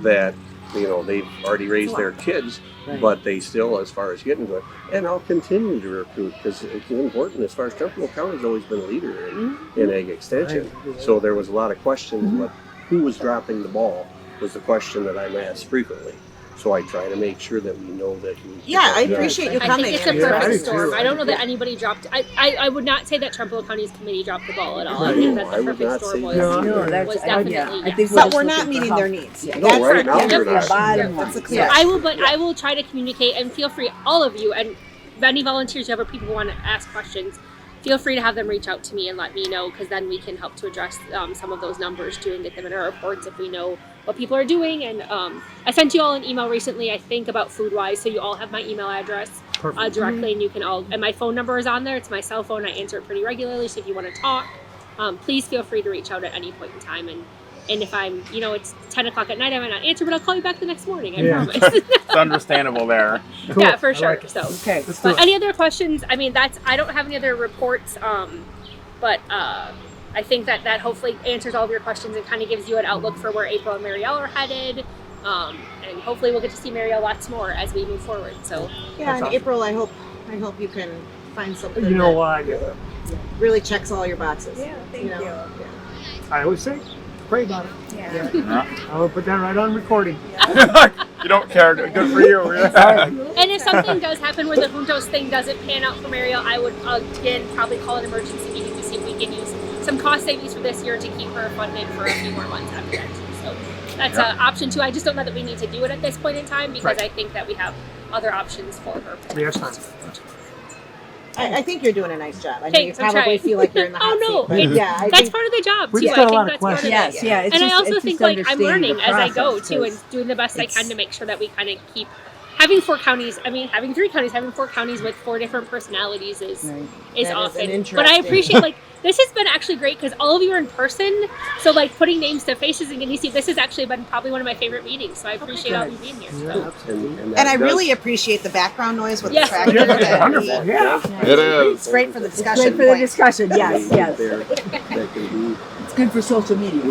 that, they've already raised their kids, but they still, as far as getting to it, and I'll continue to recruit because it's important as far as Trempealeau County's always been a leader in ag extension. So there was a lot of questions, but who was dropping the ball was the question that I'm asked frequently. So I try to make sure that we know that. I appreciate you I coming. think it's a and- perfect storm. I don't know that anybody dropped. I would not say that Trempealeau County's committee dropped the ball at all. I think that the perfect storm was definitely yes. But we're not meeting their needs. No, right now we're not. That's a clear. I will try to communicate and feel free, all of you, and any volunteers you have or people who want to ask questions, feel free to have them reach out to me and let me know because then we can help to address some of those numbers too and get them in our reports if we know what people are doing. And I sent you all an email recently, I think, about FoodWise, so you all have my email address directly, and you can all, and my phone number is on there. It's my cell phone. I answer it pretty regularly, so if you want to talk, please feel free to reach out at any point in time. And if I'm, it's 10 o'clock at night, I might not answer, but I'll call you back the next morning. I promise. It's understandable there. Cool. Yeah, for sure. Like So, let's do but it. any other questions? I mean, I don't have any other reports But I think that hopefully answers all of your questions and kind of gives you an outlook for where April and Marielle are headed. And hopefully we'll get to see Marielle lots more as we move forward. So Yeah, and awesome. April, I hope you can find something You know that why? really checks all your boxes. Yeah, thank you. Yeah. I always say, pray about it. Yeah. I will put that right on recording. You don't care. Good for you. And if something does happen where the Juntos thing doesn't pan out for Marielle, I would again probably call an emergency meeting to see if we can use some cost savings for this year to keep her funded for a few more months after that. So that's an option too. I just don't know that we need to do it at this point in time because I think that we have other options for her. Yes, fine. I think you're doing a nice job. I know Thanks, you I'm probably trying. feel like you're in the hot Oh, no, seat, but it- yeah, I That's think part of the job We too. just I got a think lot of that's part of questions. it. Yes, yeah. It's And just, I also it's think just like I'm understanding learning the as I go process, too and 'cause doing the best I can it's- to make sure that we kind of keep having 4 counties. I mean, having 3 counties, having 4 counties with 4 different personalities is Right. That is an awesome. But I interesting- appreciate like this has been actually great because all of you are in person. So like putting names to faces and getting to see this has actually been probably one of my favorite meetings. So I appreciate all of you being here. So. and I really appreciate the background noise with Yes. the tractor. Yeah, that's that wonderful. we- Yeah. It is. It's great for the It's discussion. good for the point. discussion. Yes, yes. There, that can be It's good for social media.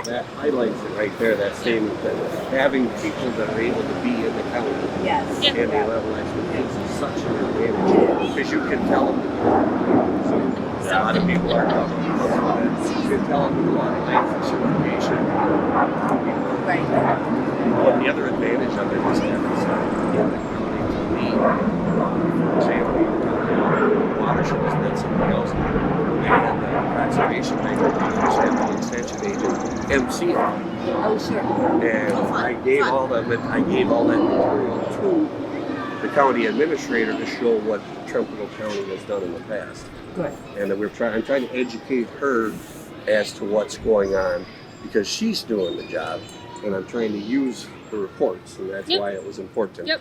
that highlights it right there. That statement that having people that are able to be in the county Yes. Yeah. and they level expertise is such an advantage because you can tell them. So, a lot of people are talking about that. You can tell them a lot of life information. Right. Well, the other advantage of it is that it's in the county to me. For example, watershed has been something else. And the conservation agent, the extension agent, MC it. Oh, sure. And I gave all that material to the county administrator to show what Trempealeau County has done in the past. Good. And that I'm trying to educate her as to what's going on because she's doing the job, and I'm trying to use the reports, and that's why it was important. Yep.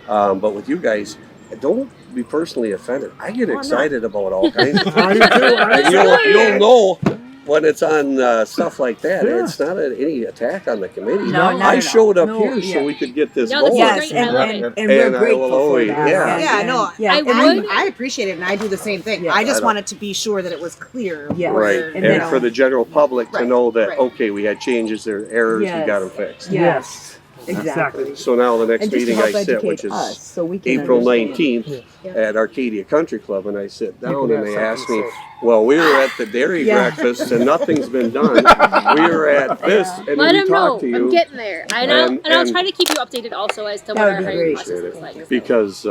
But with you guys, don't be personally offended. I get excited about all kinds of I things. do too. I And do. you'll know when it's on stuff like that. Yeah. It's not any attack on the committee. No, not I at showed all. up No, here yeah. so we could get this No, this going. is Yes, great. I love and it. we're And I grateful will for always- that. yeah. Yeah, no, Yeah, I and would- I appreciate it, and I do the same thing. Yeah. I just I know. wanted to be sure that it was clear. Yeah. Right, where, and, then- for the general public to Right, know that, right. okay, we had changes, there are errors, we Yes. got them fixed. Yes. Exactly. So now the next And just to meeting help I sit, educate which is us, so we can April understand. 19th Yeah. at Arcadia Country Club, and I sit You down can and have they ask something me, to say. well, we were at the dairy Yeah. breakfast and nothing's been done. We were at this and Let we him know. talked to I'm you getting there. And I'll And- try to keep you updated also as to That what would our be hiring great. process is like. because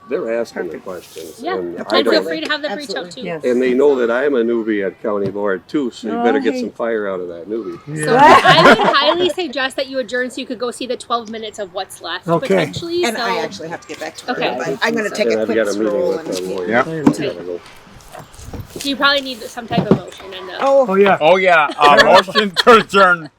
they're asking the questions. Yeah, and I and feel don't. free to have them reach out Absolutely. too. Yes. And they know that I'm a newbie at county board too, so you better get hey. some fire out of that newbie. So Yeah. I would highly suggest that you adjourn so you could go see the 12 minutes of what's left Okay. potentially. And so I actually have to get back to work, Okay. but I'm going to take And a I've quick got a meeting stroll with and. the lawyer. Yeah. Gotta go. you probably need some type of motion and Oh, Oh yeah. Oh yeah. Motion to adjourn.